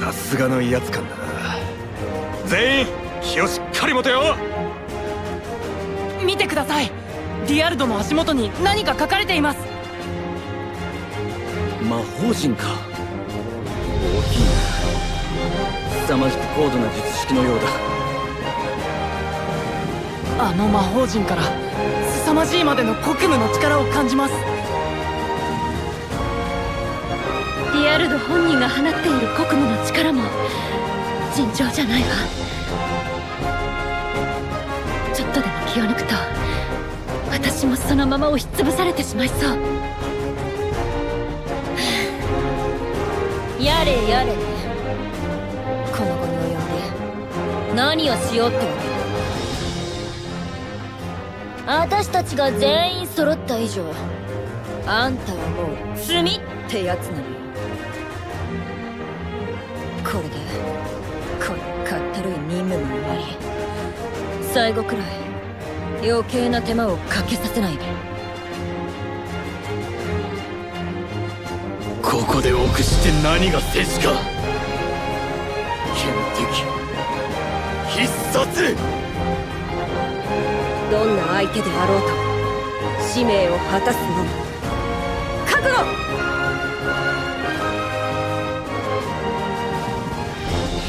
さすがの威圧感だな。全員気をしっかり持てよ。見てください。ディアルドの足元に何か書かれています。魔法陣か。大きいな。凄まじく高度な術式のようだ。あの魔法陣から凄まじいまでの国務の力を感じます。リアルド本人が放っている国務の力も尋常じゃないわ。ちょっとでも気を抜くと私もそのまま押しつぶされてしまいそう。やれやれね。この後に及んで何をしようってわけ。私たちが全員揃った以上、あんたはもう罪ってやつなのよ。これでこのかったるい任務も終わり、最後くらい余計な手間をかけさせないで。ここで臆して何が戦士か。天敵必殺。どんな相手であろうと使命を果たすのみ。覚悟。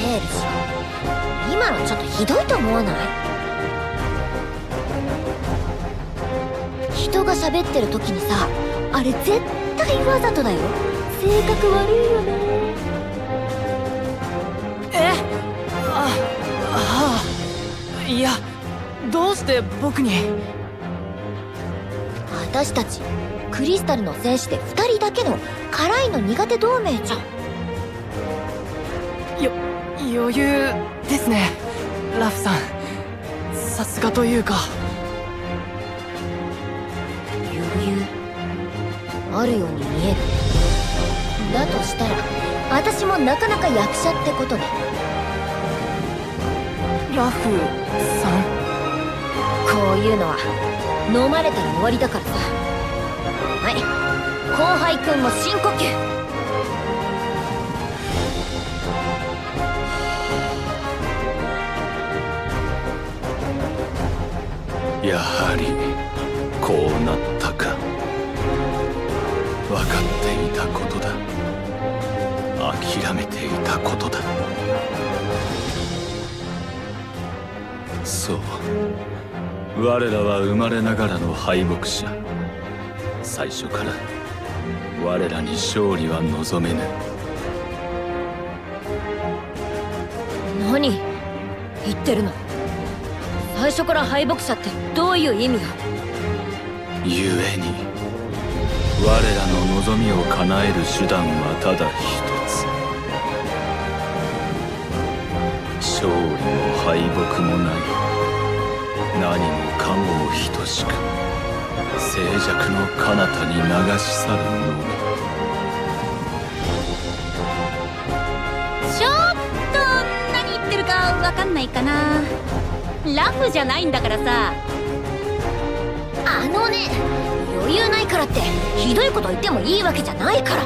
エルシー、今のちょっとひどいと思わない？人が喋ってる時にさ、あれ絶対わざとだよ。性格悪いよね。いや、どうして僕に。私たちクリスタルの戦士で2人だけの辛いの苦手同盟じゃん。余裕ですね、ラフさん。さすがというか。余裕あるように見える。だとしたら私もなかなか役者ってことね。ラフさん。こういうのは飲まれたら終わりだからさ。はい、後輩くんも深呼吸。やはりこうなったか。分かっていたことだ。諦めていたことだ。そう、我らは生まれながらの敗北者。最初から我らに勝利は望めぬ。何言ってるの？最初から敗北者ってどういう意味よ？故に我らの望みを叶える手段はただ一つ。勝利も敗北もない、何もかもを等しく静寂の彼方に流し去るのみ。ちょっと何言ってるかわかんないかな。ラフじゃないんだからさ。あのね、余裕ないからってひどいこと言ってもいいわけじゃないから。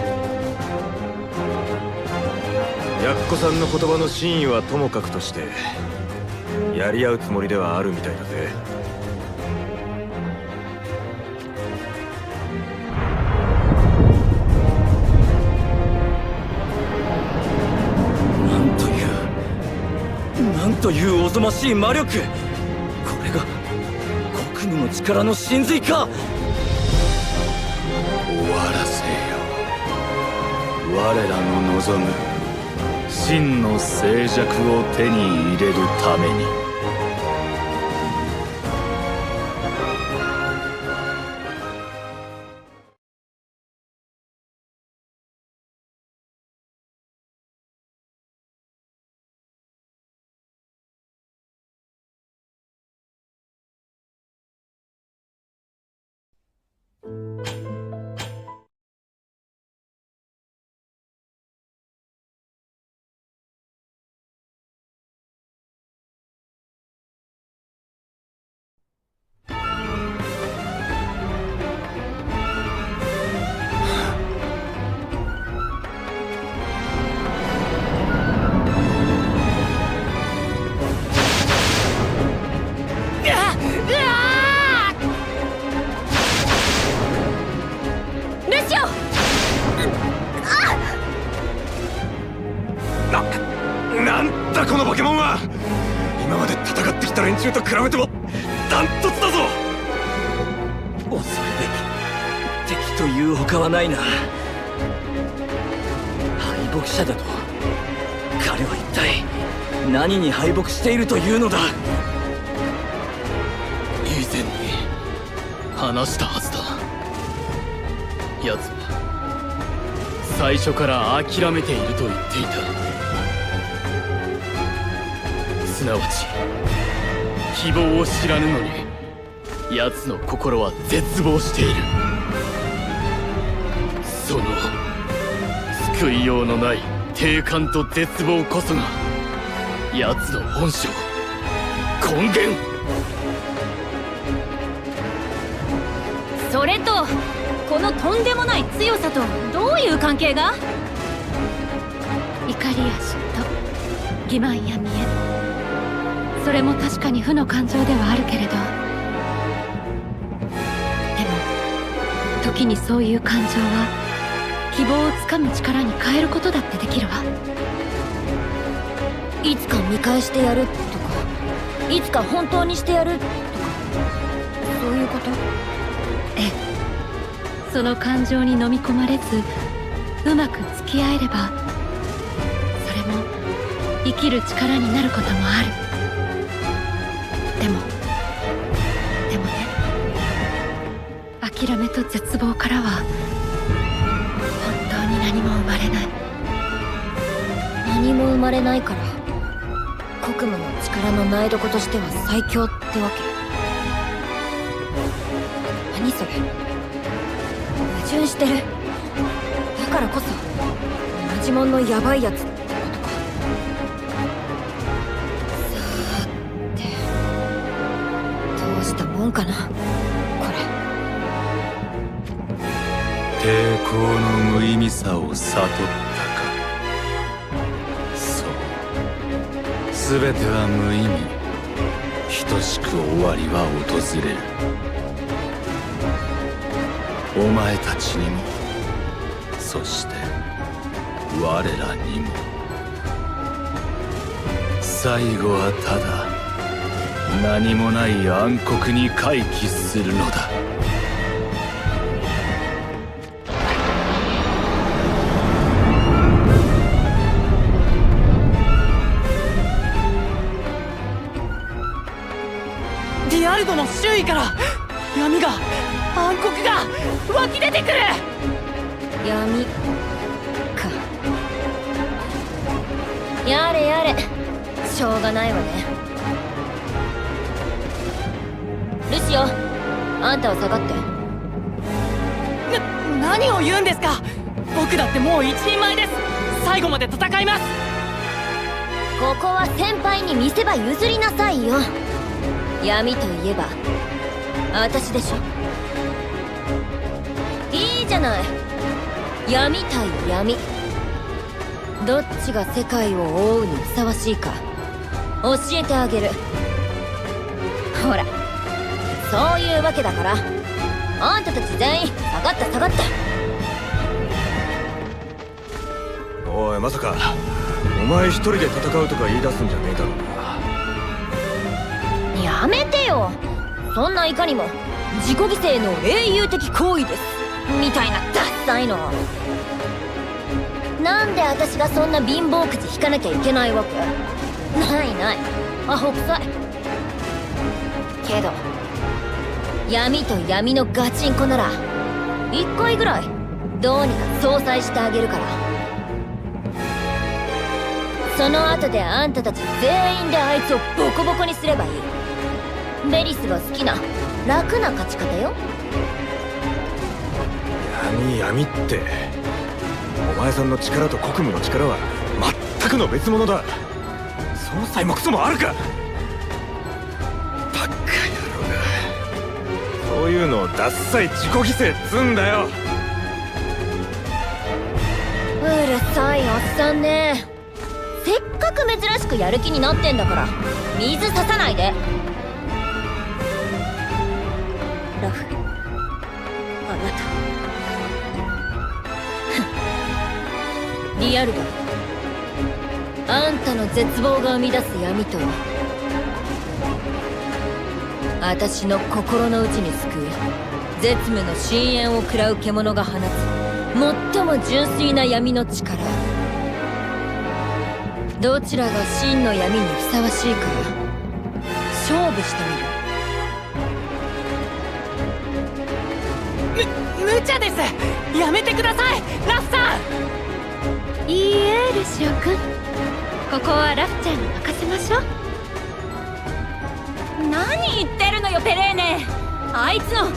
やっこさんの言葉の真意はともかくとして、やり合うつもりではあるみたいだぜ。なんというおぞましい魔力。これが国務の力の真髄か。終わらせよ。我らの望む真の静寂を手に入れるために。連中と比べてもダントツだぞ。恐るべき敵という他はないな。敗北者だと彼は一体何に敗北しているというのだ。以前に話したはずだ。奴は最初から諦めていると言っていた。すなわち希望を知らぬのに奴の心は絶望している。その救いようのない定感と絶望こそが奴の本性、根源。それとこのとんでもない強さとどういう関係が？怒りや嫉妬、欺瞞や見栄、それも確かに負の感情ではあるけれど、でも時にそういう感情は希望をつかむ力に変えることだってできるわ。いつか見返してやるとか、いつか本当にしてやるとか、そういうこと？ええ。その感情に飲み込まれずうまく付き合えれば、それも生きる力になることもある。でもね、諦めと絶望からは本当に何も生まれない。何も生まれないから国務の力の苗床としては最強ってわけ？何それ、矛盾してる。だからこそマジモンのヤバいやつってことか。さーてどうしたもんかなこれ。抵抗の無意味さを悟ったか。そう、全ては無意味。等しく終わりは訪れる。お前たちにも、そして我らにも。最後はただ何もない暗黒に回帰するのだ。ディアルドの周囲から闇が、暗黒が湧き出てくる。闇か。やれやれ、しょうがないわね。ルシオ、あんたは下がって。何を言うんですか。僕だってもう一人前です。最後まで戦います。ここは先輩に見せ場譲りなさいよ。闇といえば私でしょ。いいじゃない、闇対闇。どっちが世界を覆うにふさわしいか教えてあげる。ほら、そういうわけだから、あんたたち全員下がった下がった。おい、まさかお前一人で戦うとか言い出すんじゃねえだろうな。やめてよ、そんないかにも自己犠牲の英雄的行為ですみたいなダッサいの。なんで私がそんな貧乏くじ引かなきゃいけないわけ？ないない、アホくさいけど、闇と闇のガチンコなら1回ぐらいどうにか相殺してあげるから。その後であんたたち全員であいつをボコボコにすればいい。ベリスが好きな楽な勝ち方よ。闇ってお前さんの力と国務の力は全くの別物だ。総裁もクソもあるか。バッカ野郎が。そういうのをダッサい自己犠牲っつんだよ。うるさいおっさんね。せっかく珍しくやる気になってんだから水ささないで。ラフ、あなたリアルだ。あんたの絶望が生み出す闇とは私の心の内に救う絶無の深淵を食らう獣が放つ最も純粋な闇の力。どちらが真の闇にふさわしいか勝負してみる。無茶です。やめてください、ラフさん。いいえ、ルシオくん、ここはラフちゃんに任せましょう。何言ってるのよペレーネ。あいつの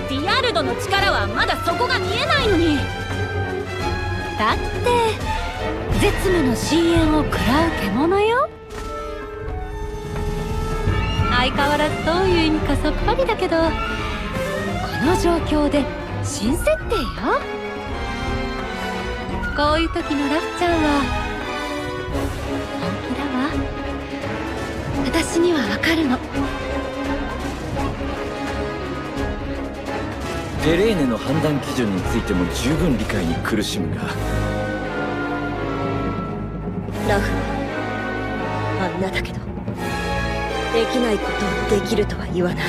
ディアルドの力はまだ底が見えないのに。だって絶無の深淵を食らう獣よ。相変わらずどういう意味かさっぱりだけど、この状況で新設定よ。こういう時のラフちゃんは本気だわ。私にはわかるの。ペレーネの判断基準についても十分理解に苦しむが、ラフはあんなだけどできないことをできるとは言わない。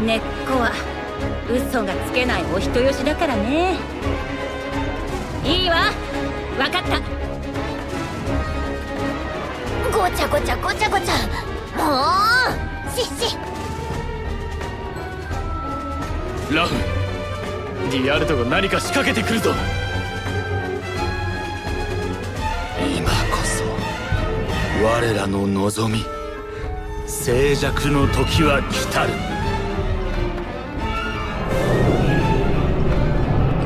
根っこは嘘がつけないお人よしだからね。いいわ、分かった。ごちゃごちゃごちゃごちゃ、もうシッシッ。ラフ、ディアルトが何か仕掛けてくるぞ。今こそ我らの望み、静寂の時は来たる。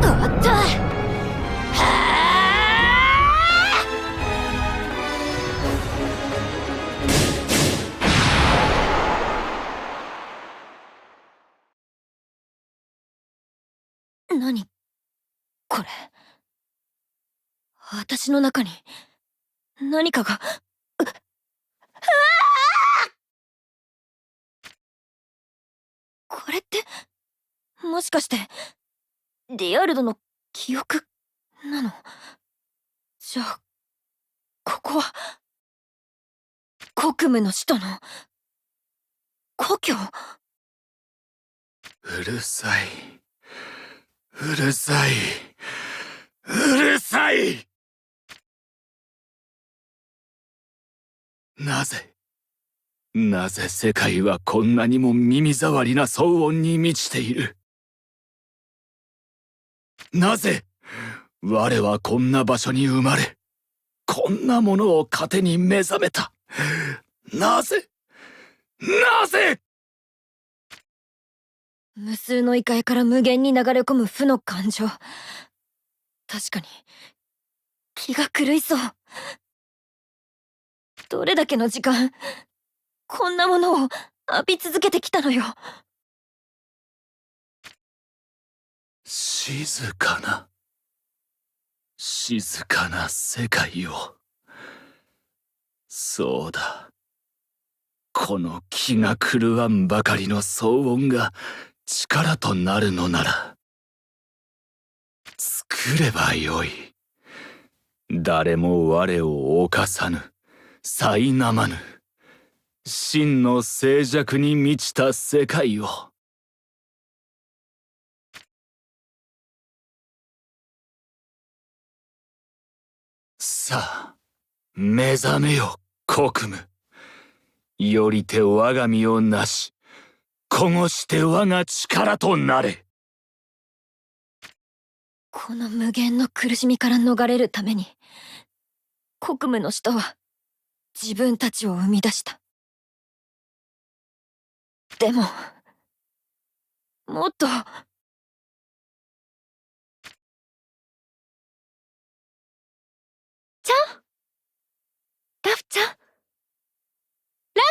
おっと、何これ。私の中に何かが。これってもしかしてディアルドの記憶なの？じゃあここは国務の首都の故郷？うるさい、うるさい、うるさい。なぜ世界はこんなにも耳障りな騒音に満ちている。なぜ我はこんな場所に生まれ、こんなものを糧に目覚めた。なぜ無数の異界から無限に流れ込む負の感情。確かに気が狂いそう。どれだけの時間こんなものを浴び続けてきたのよ。静かな世界を。そうだ、この気が狂わんばかりの騒音が力となるのなら作ればよい。誰も我を侵さぬ、苛まぬ、真の静寂に満ちた世界を。さあ目覚めよ国務。よりて我が身をなし、こごして我が力となれ。この無限の苦しみから逃れるために国務の首都は自分たちを生み出した。でももっと。ちゃん、ラフちゃん、ラ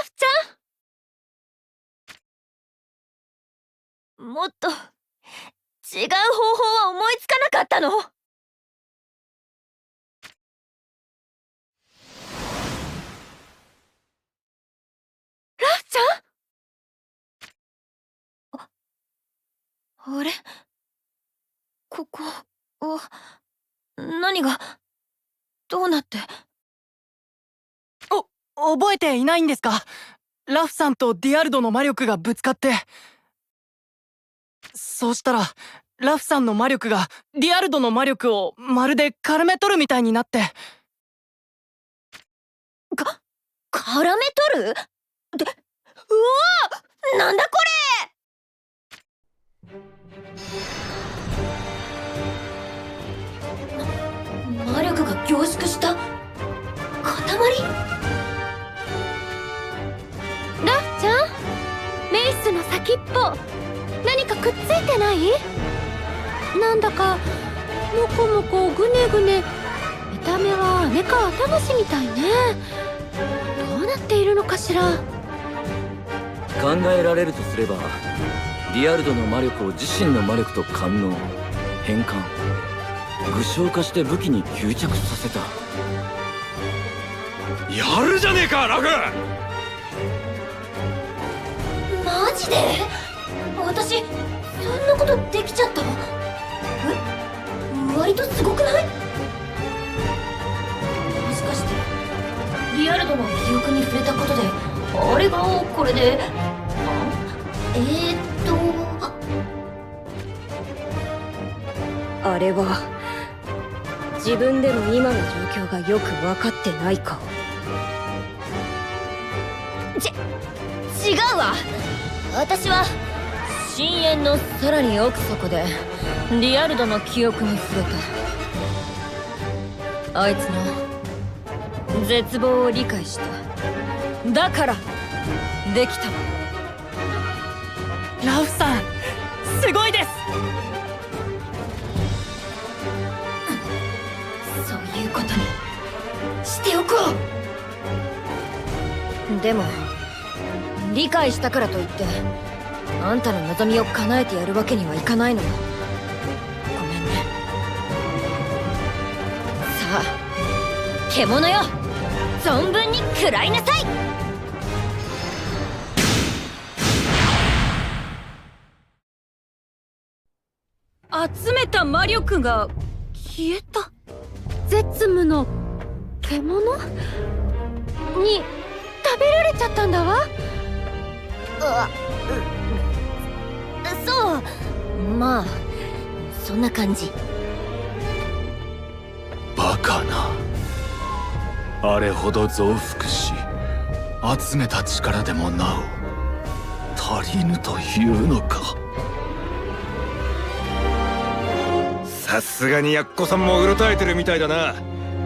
フちゃん、もっと違う方法は思いつかなかったの？ラフちゃん？あれ？ここは何がどうなって？覚えていないんですか？ラフさんとディアルドの魔力がぶつかって、そうしたらラフさんの魔力がディアルドの魔力をまるで絡め取るみたいになって。絡め取る？うわー、なんだこれ！魔力が凝縮した塊？ラフちゃん、メイスの先っぽ何かくっついてない？なんだかもこもこぐねぐね、見た目はアメかアタムシみたいね。どうなっているのかしら。考えられるとすれば、ディアルドの魔力を自身の魔力と感応、変換、具象化して武器に吸着させた。やるじゃねえかラフ。マジで？私そんなことできちゃったの？割とすごくない？もしかしてリアルドの記憶に触れたことであれがこれであれは自分でも今の状況がよく分かってないか。違うわ。私は深淵のさらに奥底でリアルドの記憶に触れた。あいつの絶望を理解した。だからできた。ラフさんすごいです。そういうことにしておこう。でも理解したからといってあんたの望みを叶えてやるわけにはいかないのよ。ごめんね。さあ獣よ、存分に食らいなさい。集めた魔力が消えた。絶務の獣に食べられちゃったんだわ。そう、まあそんな感じ。バカな。あれほど増幅し集めた力でもなお足りぬというのか。さすがにやっこさんもうろたえてるみたいだな。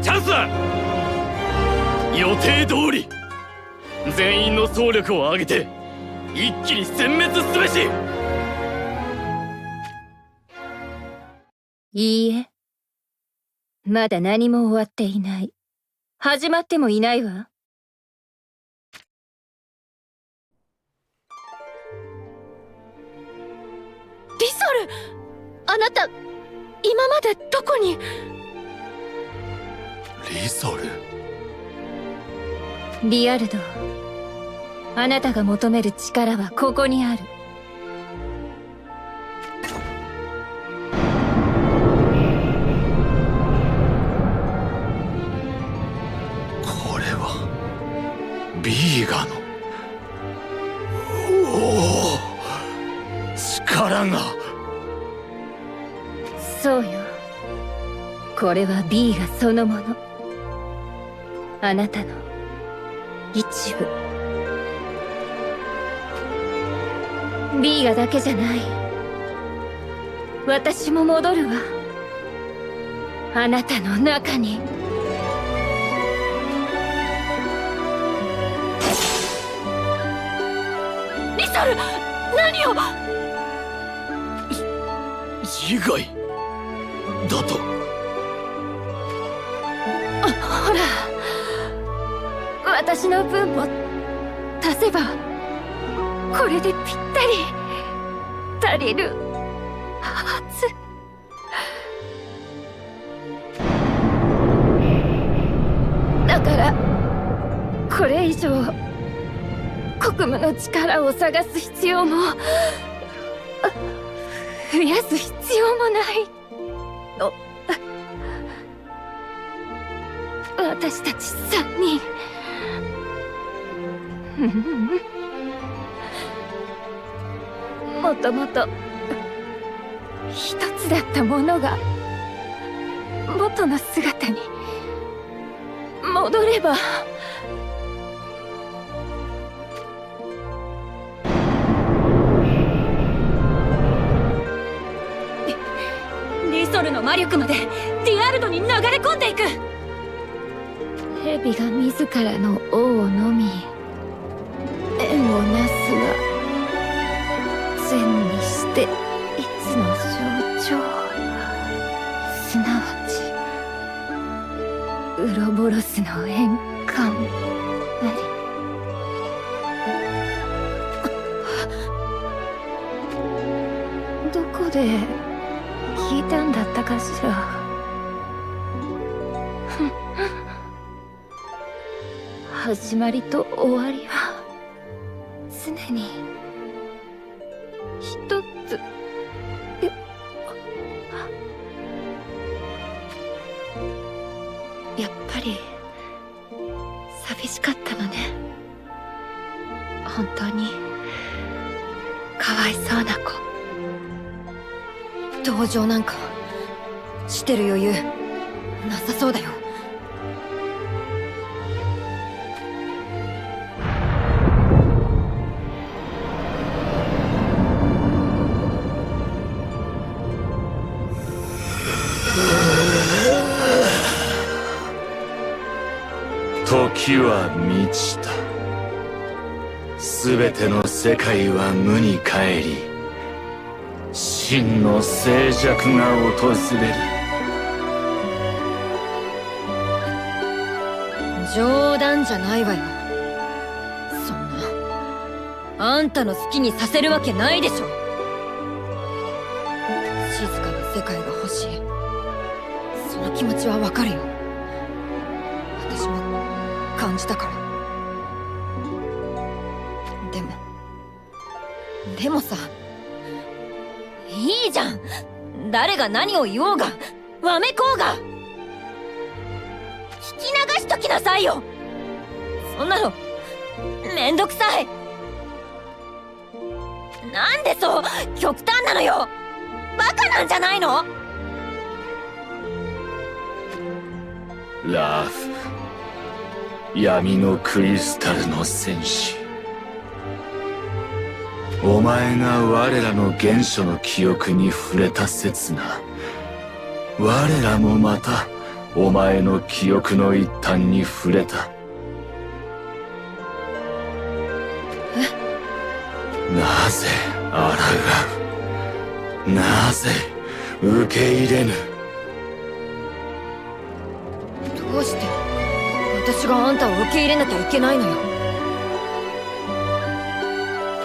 チャンスだ。予定通り全員の総力を挙げて一気に殲滅すべし。いいえ、まだ何も終わっていない。始まってもいないわ。リソル、あなた今までどこに？リソル。リアルド、あなたが求める力はここにある。これはビーガの。おお、力が。そうよ、これはビーガそのもの。あなたの一部。ビーガだけじゃない。私も戻るわ、あなたの中に。リソル、何を？以外だと。ほら、私の分も足せばこれでぴったり足りるはず。だからこれ以上国務の力を探す必要も増やす必要もないの。私たち3人もともと一つだったものが元の姿に戻れば。リソルの魔力までディアルドに流れ込んでいく。蛇が自らの王を飲み縁をなすは善にしていつの象徴、すなわちウロボロスの円環なり。どこで聞いたんだったかしら。始まりと終わりは常に一つ。やっぱり寂しかったのね。本当にかわいそうな子。同情なんかしてる余裕なさそうだよ。時は満ちた。すべての世界は無に帰り、真の静寂が訪れる。冗談じゃないわよ。そんなあんたの好きにさせるわけないでしょ。静かな世界が欲しい。その気持ちはわかるよ。私も感じたから。でもさ、いいじゃん。誰が何を言おうがわめこうが聞き流しときなさいよ。そんなのめんどくさい。なんでそう極端なのよ。バカなんじゃないの。ラーフ、闇のクリスタルの戦士。お前が我らの原初の記憶に触れた刹那、我らもまたお前の記憶の一端に触れた。なぜ抗う？なぜ受け入れぬ？どうして私があんたを受け入れなきゃいけないのよ。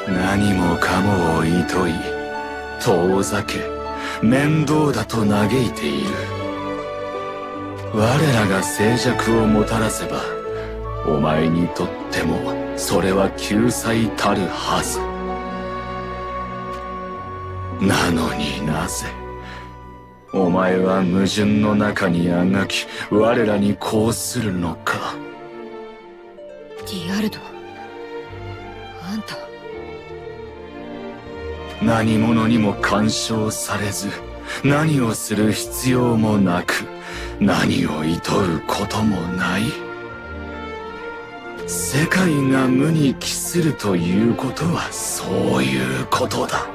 何もかもをいとい、遠ざけ、面倒だと嘆いている。我らが静寂をもたらせば、お前にとってもそれは救済たるはず。なのになぜ、お前は矛盾の中にあがき、我らにこうするのか。ディアルド、あんた何者にも干渉されず、何をする必要もなく、何を厭うこともない。世界が無に帰するということはそういうことだ。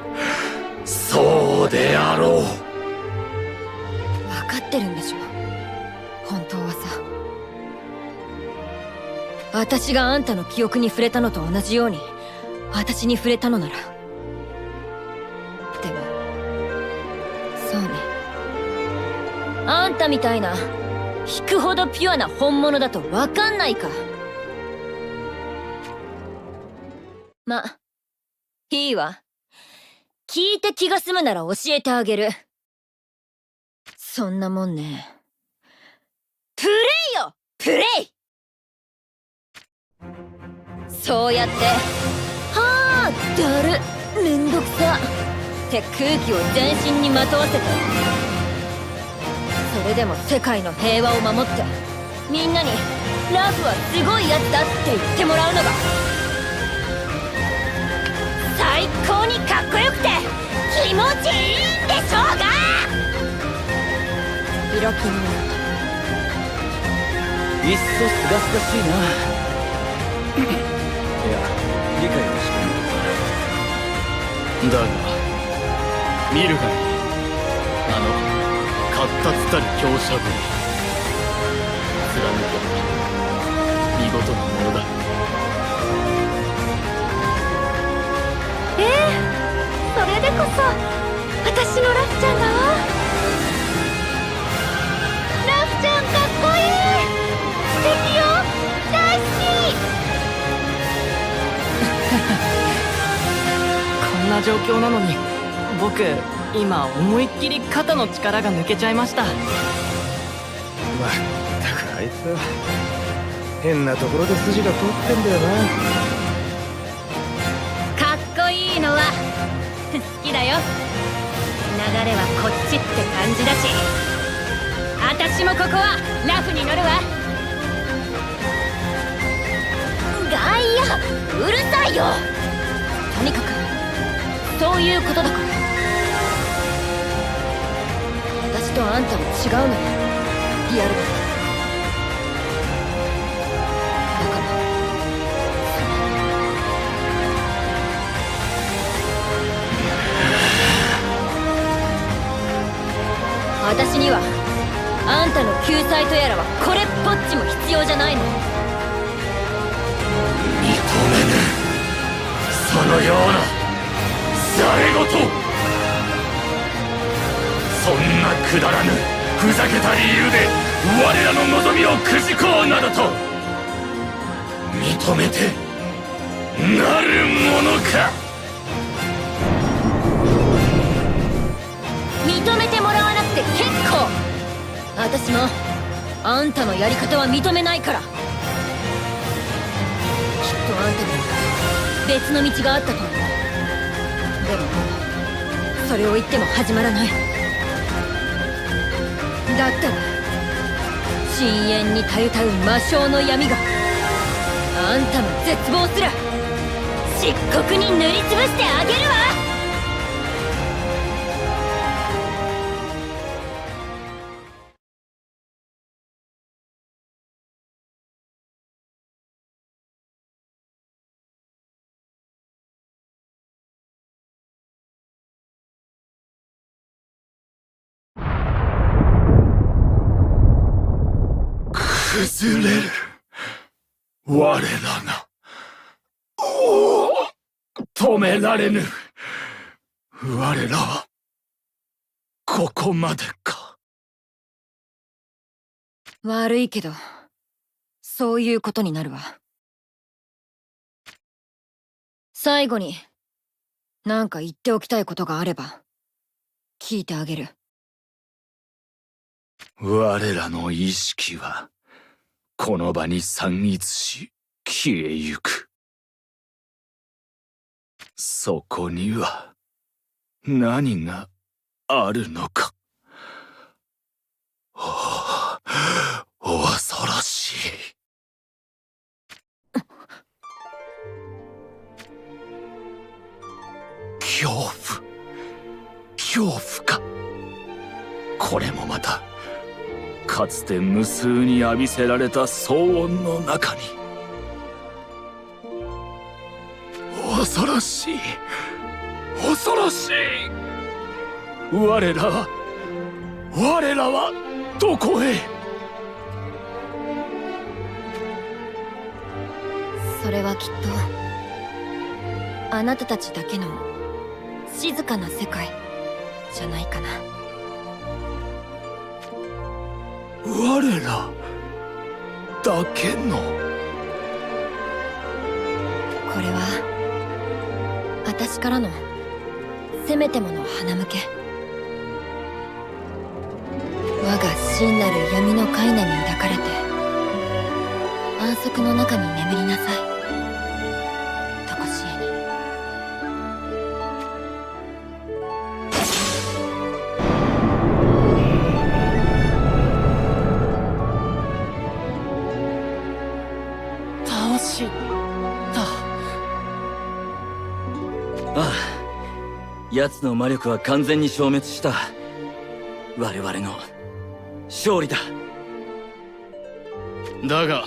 そうであろう。分かってるんでしょ。本当はさ、私があんたの記憶に触れたのと同じように私に触れたのなら。でもそうね、あんたみたいな引くほどピュアな本物だと分かんないか。ま、いいわ。聞いて気が済むなら教えてあげる。そんなもんね。プレイよ、プレイ。そうやってはあだる、めんどくさって空気を全身にまとわせて、それでも世界の平和を守ってみんなにラフはすごいやつだって言ってもらうのが最高にかっこよくてちいいんでしょうが。開き直いっそすがすがしいな。いや、理解はしてだが見るがいい、あの闊達たる強者ぶり、貫けば見事なものだ。それでこそ私のラフちゃんだわ。ラフちゃんかっこいい。素敵よ、大好き。こんな状況なのに僕今思いっきり肩の力が抜けちゃいました。まったくあいつは変なところで筋が通ってんだよな。かっこいいのは好きだよ。流れはこっちって感じだし、私もここはラフに乗るわ。ガイア、うるさいよ。とにかくそういうことだから。私とあんたは違うのよ、リアルだ。だから私にはあんたの救済とやらはこれっぽっちも必要じゃないの。認めぬ、そのようなざれ言。そんなくだらぬふざけた理由で我らの望みをくじこうなどと認めてなるものか。認めてもらわなくて結構。私もあんたのやり方は認めないから。きっとあんたにも別の道があったと思う。でもそれを言っても始まらない。だったら深淵にたゆたう魔性の闇があんたの絶望すら漆黒に塗りつぶしてあげるわ。崩れる我らが止められぬ。我らはここまでか。悪いけどそういうことになるわ。最後になんか言っておきたいことがあれば聞いてあげる。我らの意識はこの場に散逸し消えゆく。そこには何があるのか。恐ろしい。恐怖か。これもまたかつて無数に浴びせられた騒音の中に。恐ろしい、恐ろしい。我らはどこへ。それはきっとあなたたちだけの静かな世界じゃないかな。我らだけの。これは私からのせめてもの花向け。我が真なる闇のカイナに抱かれて安息の中に眠りなさい、とこしえに。倒した。ああ、奴の魔力は完全に消滅した。我々の勝利だ。だが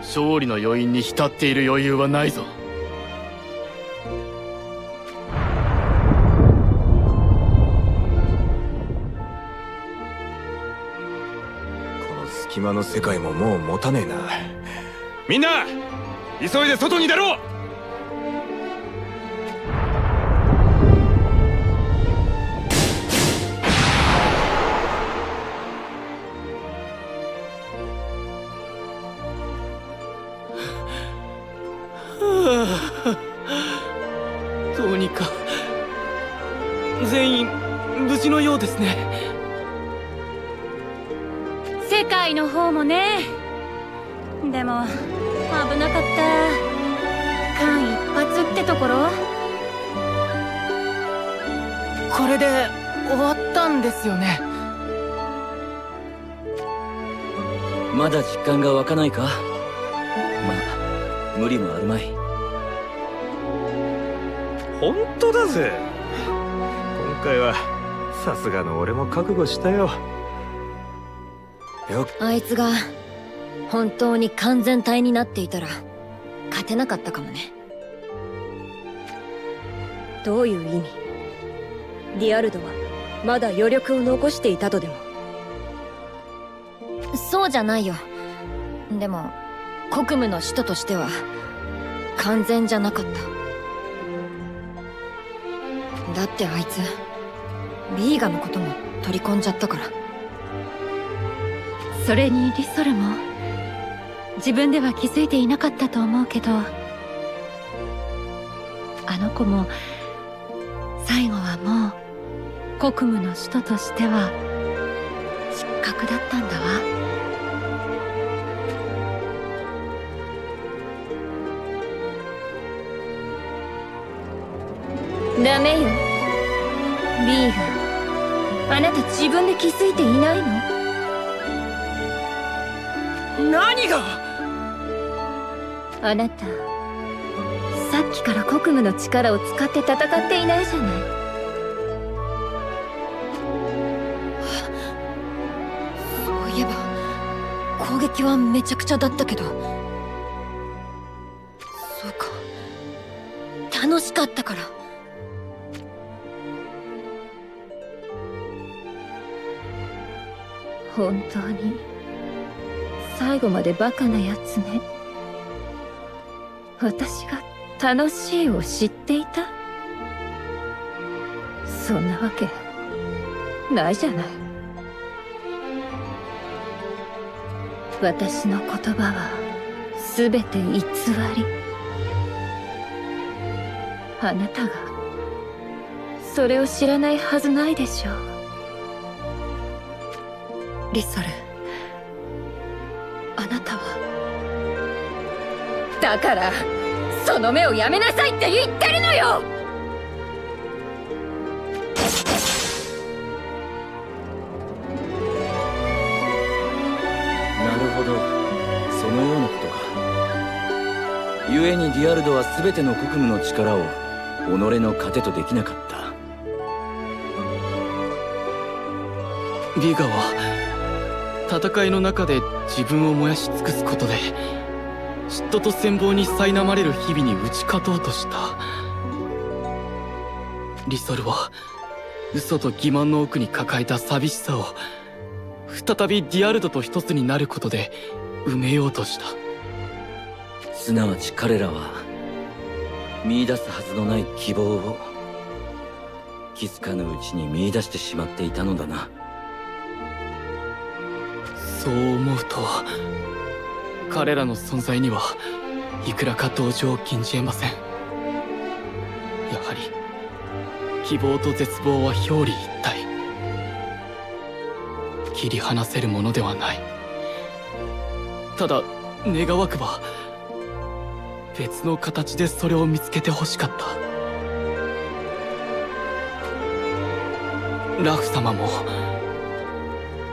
勝利の余韻に浸っている余裕はないぞ。この隙間の世界ももう持たねえな。みんな急いで外に出ろ。どうにか全員無事のようですね。世界の方もね。でも危なかった。間一髪ってところ。これで終わったんですよね。まだ実感が湧かないか。まあ無理もあるまい。本当だぜ。今回はさすがの俺も覚悟したよ。あいつが本当に完全体になっていたら勝てなかったかもね。どういう意味？ディアルドはまだ余力を残していたとでも？そうじゃないよ。でも国務の使徒としては完全じゃなかった。だってあいつビーガのことも取り込んじゃったから。それにリソルも自分では気づいていなかったと思うけど、あの子も最後はもう国務の使徒としては失格だったんだわ。ダメよビーガン。あなた自分で気づいていないの？何が？あなたさっきから国務の力を使って戦っていないじゃない。そういえば攻撃はめちゃくちゃだったけど、そうか楽しかったから。本当に最後までバカなやつね。私が楽しいを知っていた？そんなわけないじゃない。私の言葉は全て偽り。あなたがそれを知らないはずないでしょう。リソル、あなたは。だからその目をやめなさいって言ってるのよ。なるほど、そのようなことか。故にディアルドは全ての国務の力を己の糧とできなかった。ビガは戦いの中で自分を燃やし尽くすことで嫉妬と羨望に苛まれる日々に打ち勝とうとした。リソルは嘘と欺瞞の奥に抱えた寂しさを再びディアルドと一つになることで埋めようとした。すなわち彼らは見出すはずのない希望を気づかぬうちに見出してしまっていたのだな。そう思うと彼らの存在にはいくらか同情を禁じ得ません。やはり希望と絶望は表裏一体。切り離せるものではない。ただ願わくば別の形でそれを見つけてほしかった。ラフ様も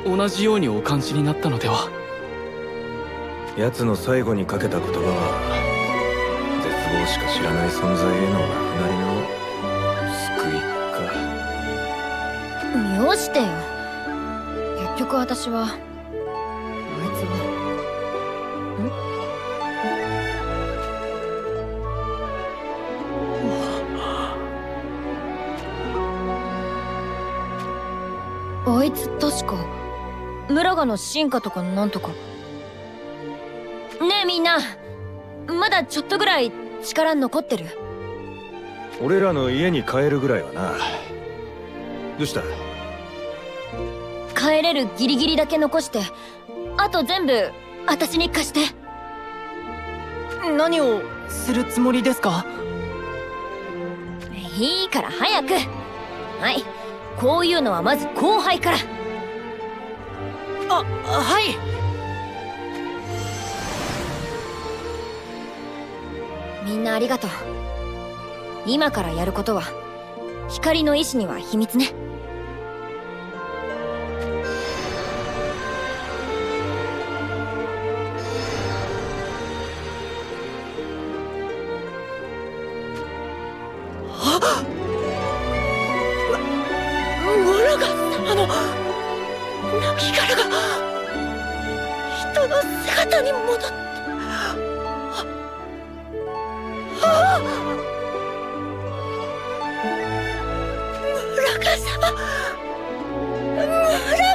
同じようにお感じになったのでは。奴の最後にかけた言葉は絶望しか知らない存在へのラフなりの救いか。よしてよ。結局私はあいつはあいつ確か村がの進化とかなんとか。ねえみんな、まだちょっとぐらい力残ってる？俺らの家に帰るぐらいはな。どうした？帰れるギリギリだけ残して、あと全部私に貸して。何をするつもりですか？いいから早く。はい、こういうのはまず後輩から。はい。みんなありがとう。今からやることは光の意志には秘密ね。村が様の亡きが人の姿に戻って、村が様、村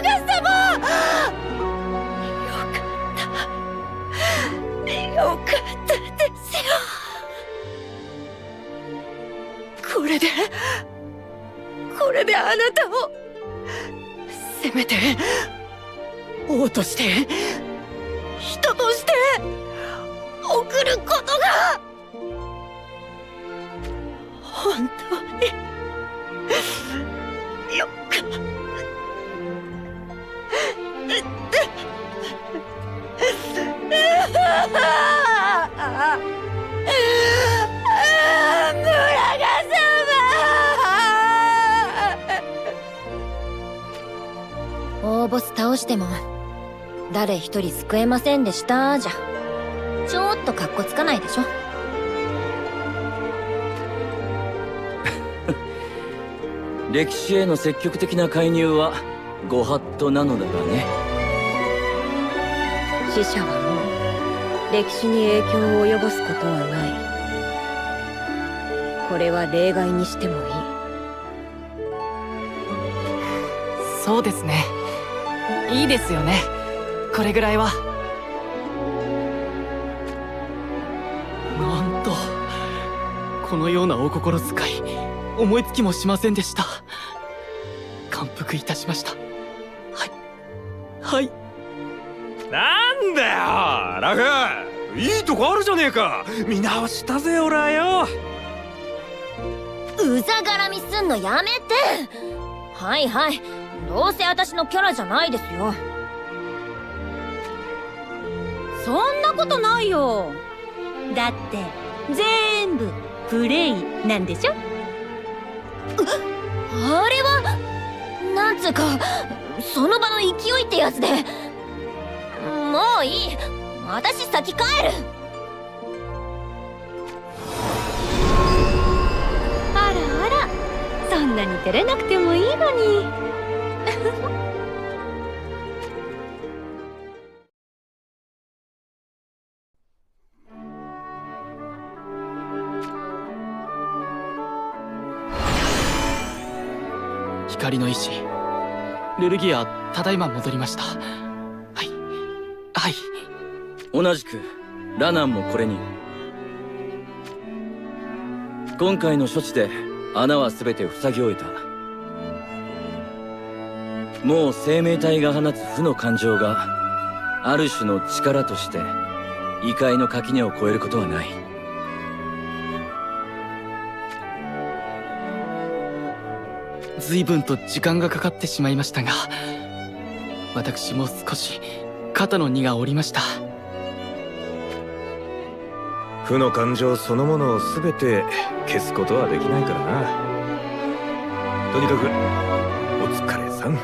が様、よかったですよ。これであなたをせめて王として人として送ることが本当によかった。大ボス倒しても誰一人救えませんでしたじゃちょっとカッコつかないでしょ。歴史への積極的な介入はご法度なのだがね。死者はもう歴史に影響を及ぼすことはない。これは例外にしてもいい。そうですね。いいですよね、これぐらいは。なんと、このようなお心遣い思いつきもしませんでした。感服いたしました。はい。なんだよラフ、いいとこあるじゃねえか。見直したぜ俺はよ。うざがらみすんのやめて。はいはい、どうせ私のキャラじゃないですよ。そんなことないよ。だって全部プレイなんでしょ。あれはなんつうかその場の勢いってやつで。もういい、私先帰る。あらあら、そんなに照れなくてもいいのに。光の意志、ルルギア、ただいま戻りました。はい。同じくラナンもこれに。今回の処置で穴は全て塞ぎ終えた。もう生命体が放つ負の感情がある種の力として異界の垣根を越えることはない。随分と時間がかかってしまいましたが、私も少し肩の荷が下りました。負の感情そのものを全て消すことはできないからな。とにかくお疲れさん。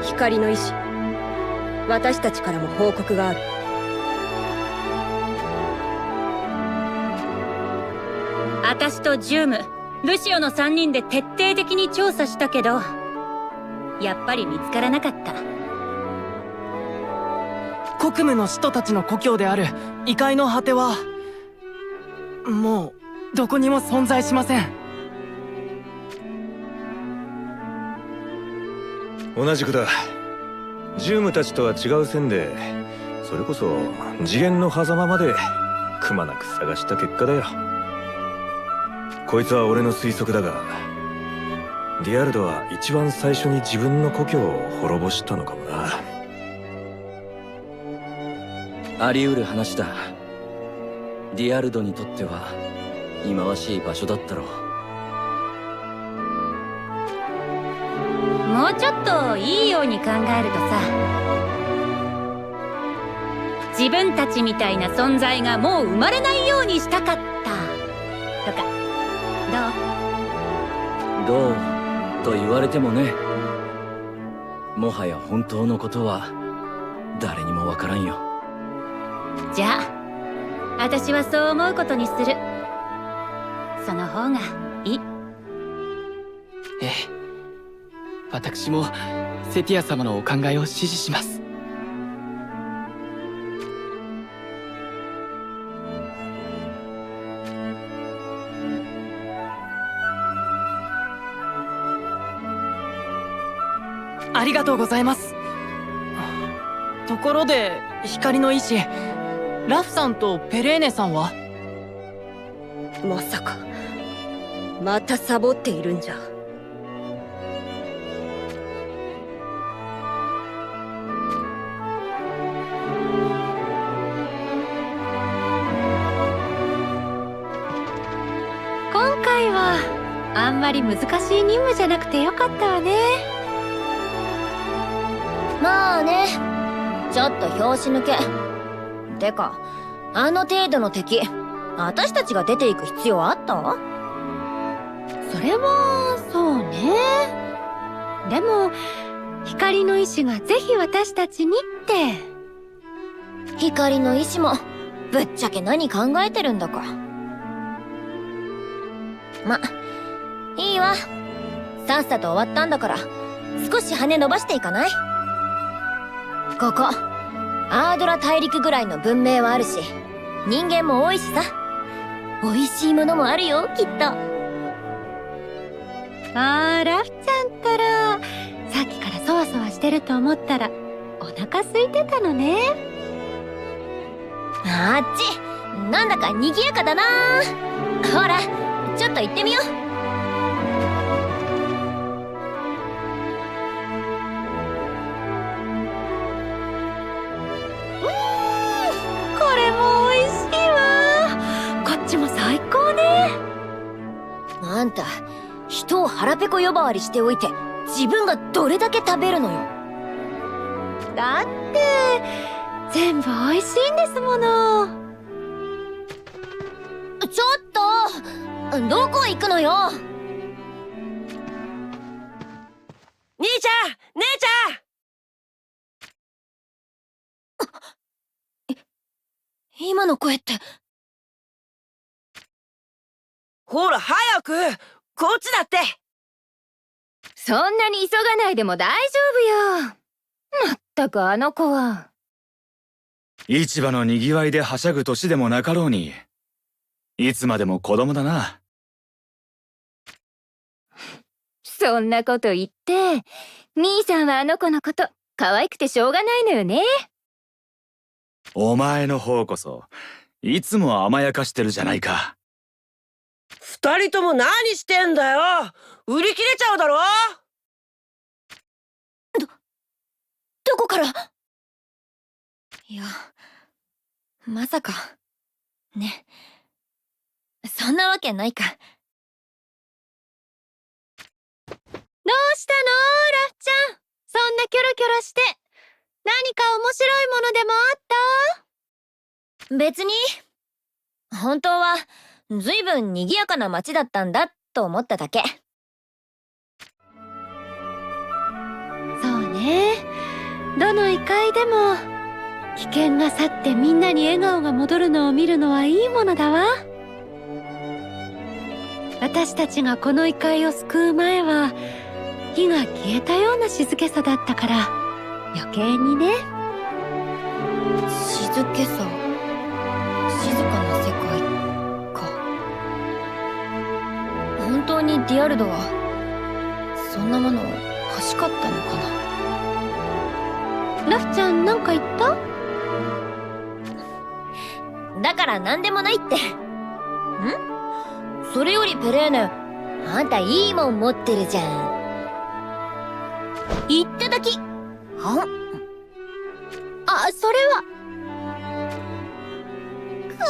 光の意志、私たちからも報告がある。私とジューム、ルシオの3人で徹底的に調査したけど、やっぱり見つからなかった。国務の使徒たちの故郷である異界の果てはもうどこにも存在しません。同じくだ。ジュームたちとは違う線で、それこそ次元の狭間までくまなく探した結果だよ。こいつは俺の推測だが、ディアルドは一番最初に自分の故郷を滅ぼしたのかもな。あり得る話だ。ディアルドにとっては忌まわしい場所だったろう。もうちょっといいように考えるとさ、自分たちみたいな存在がもう生まれないようにしたかったとか、どうと言われてもね。もはや本当のことは誰にもわからんよ。じゃあ私はそう思うことにする。その方がいい。ええ、私もセティア様のお考えを支持します。ありがとうございます。ところで光の意志、ラフさんとペレーネさんは？まさかまたサボっているんじゃ。今回はあんまり難しい任務じゃなくてよかったわね。まあね、ちょっと拍子抜け。てかあの程度の敵、私たちが出ていく必要あった？それはそうね。でも光の意志がぜひ私たちにって。光の意志もぶっちゃけ何考えてるんだか。ま、いいわ。さっさと終わったんだから少し羽伸ばしていかない？ここアードラ大陸ぐらいの文明はあるし、人間も多いしさ。美味しいものもあるよ、きっと。あー、ラフちゃんったらさっきからそわそわしてると思ったらお腹空いてたのね。あっち、なんだか賑やかだな。ほら、ちょっと行ってみよう。これも美味しいわ。こっちも最高ね。あんた、人を腹ペコ呼ばわりしておいて自分がどれだけ食べるのよ。だって全部美味しいんですもの。ちょっと、どこ行くのよ。兄ちゃん、姉ちゃん。今の声って。ほら早く、こっちだって。そんなに急がないでも大丈夫よ。まったくあの子は。市場のにぎわいではしゃぐ年でもなかろうに、いつまでも子供だな。そんなこと言って、兄さんはあの子のこと可愛くてしょうがないのよね。お前の方こそいつも甘やかしてるじゃないか。二人とも何してんだよ。売り切れちゃうだろ。どこから？いや、まさかね、そんなわけないか。どうしたのラフちゃん。そんなキョロキョロして。何か面白いものでもあった？別に。本当はずいぶん賑やかな街だったんだと思っただけ。そうね。どの異界でも危険が去ってみんなに笑顔が戻るのを見るのはいいものだわ。私たちがこの異界を救う前は火が消えたような静けさだったから余計にね。静けさ、静かな世界か。本当にディアルドはそんなもの欲しかったのかな。ラフちゃんなんか言った？だから何でもないって。それよりペレーヌ、あんたいいもん持ってるじゃん。いっただき。それは辛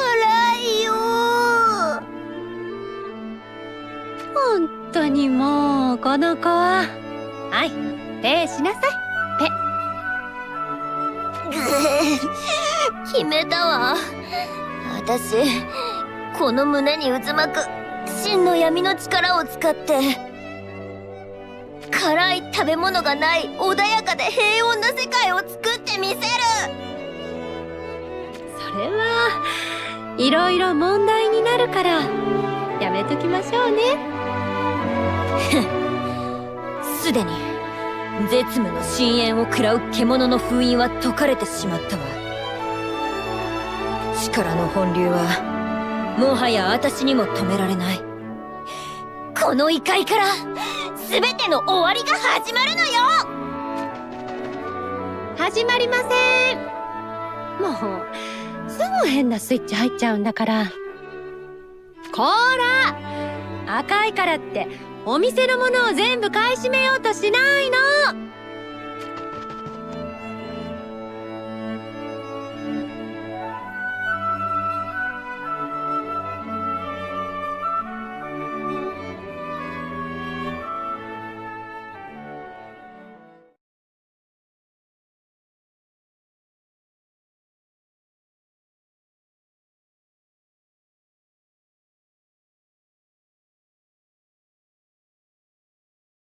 いよ。本当にもうこの子は。はい、ペイしなさい。決めたわ。私この胸に渦巻く真の闇の力を使って辛い食べ物がない穏やかで平穏な世界を作ってみせる。それはいろいろ問題になるからやめときましょうね。すでに絶無の深淵を食らう獣の封印は解かれてしまったわ。力の本流はもはや私にも止められない。この異界から全ての終わりが始まるのよ。始まりません。もうすぐ変なスイッチ入っちゃうんだから。こら、赤いからってお店のものを全部買い占めようとしないの。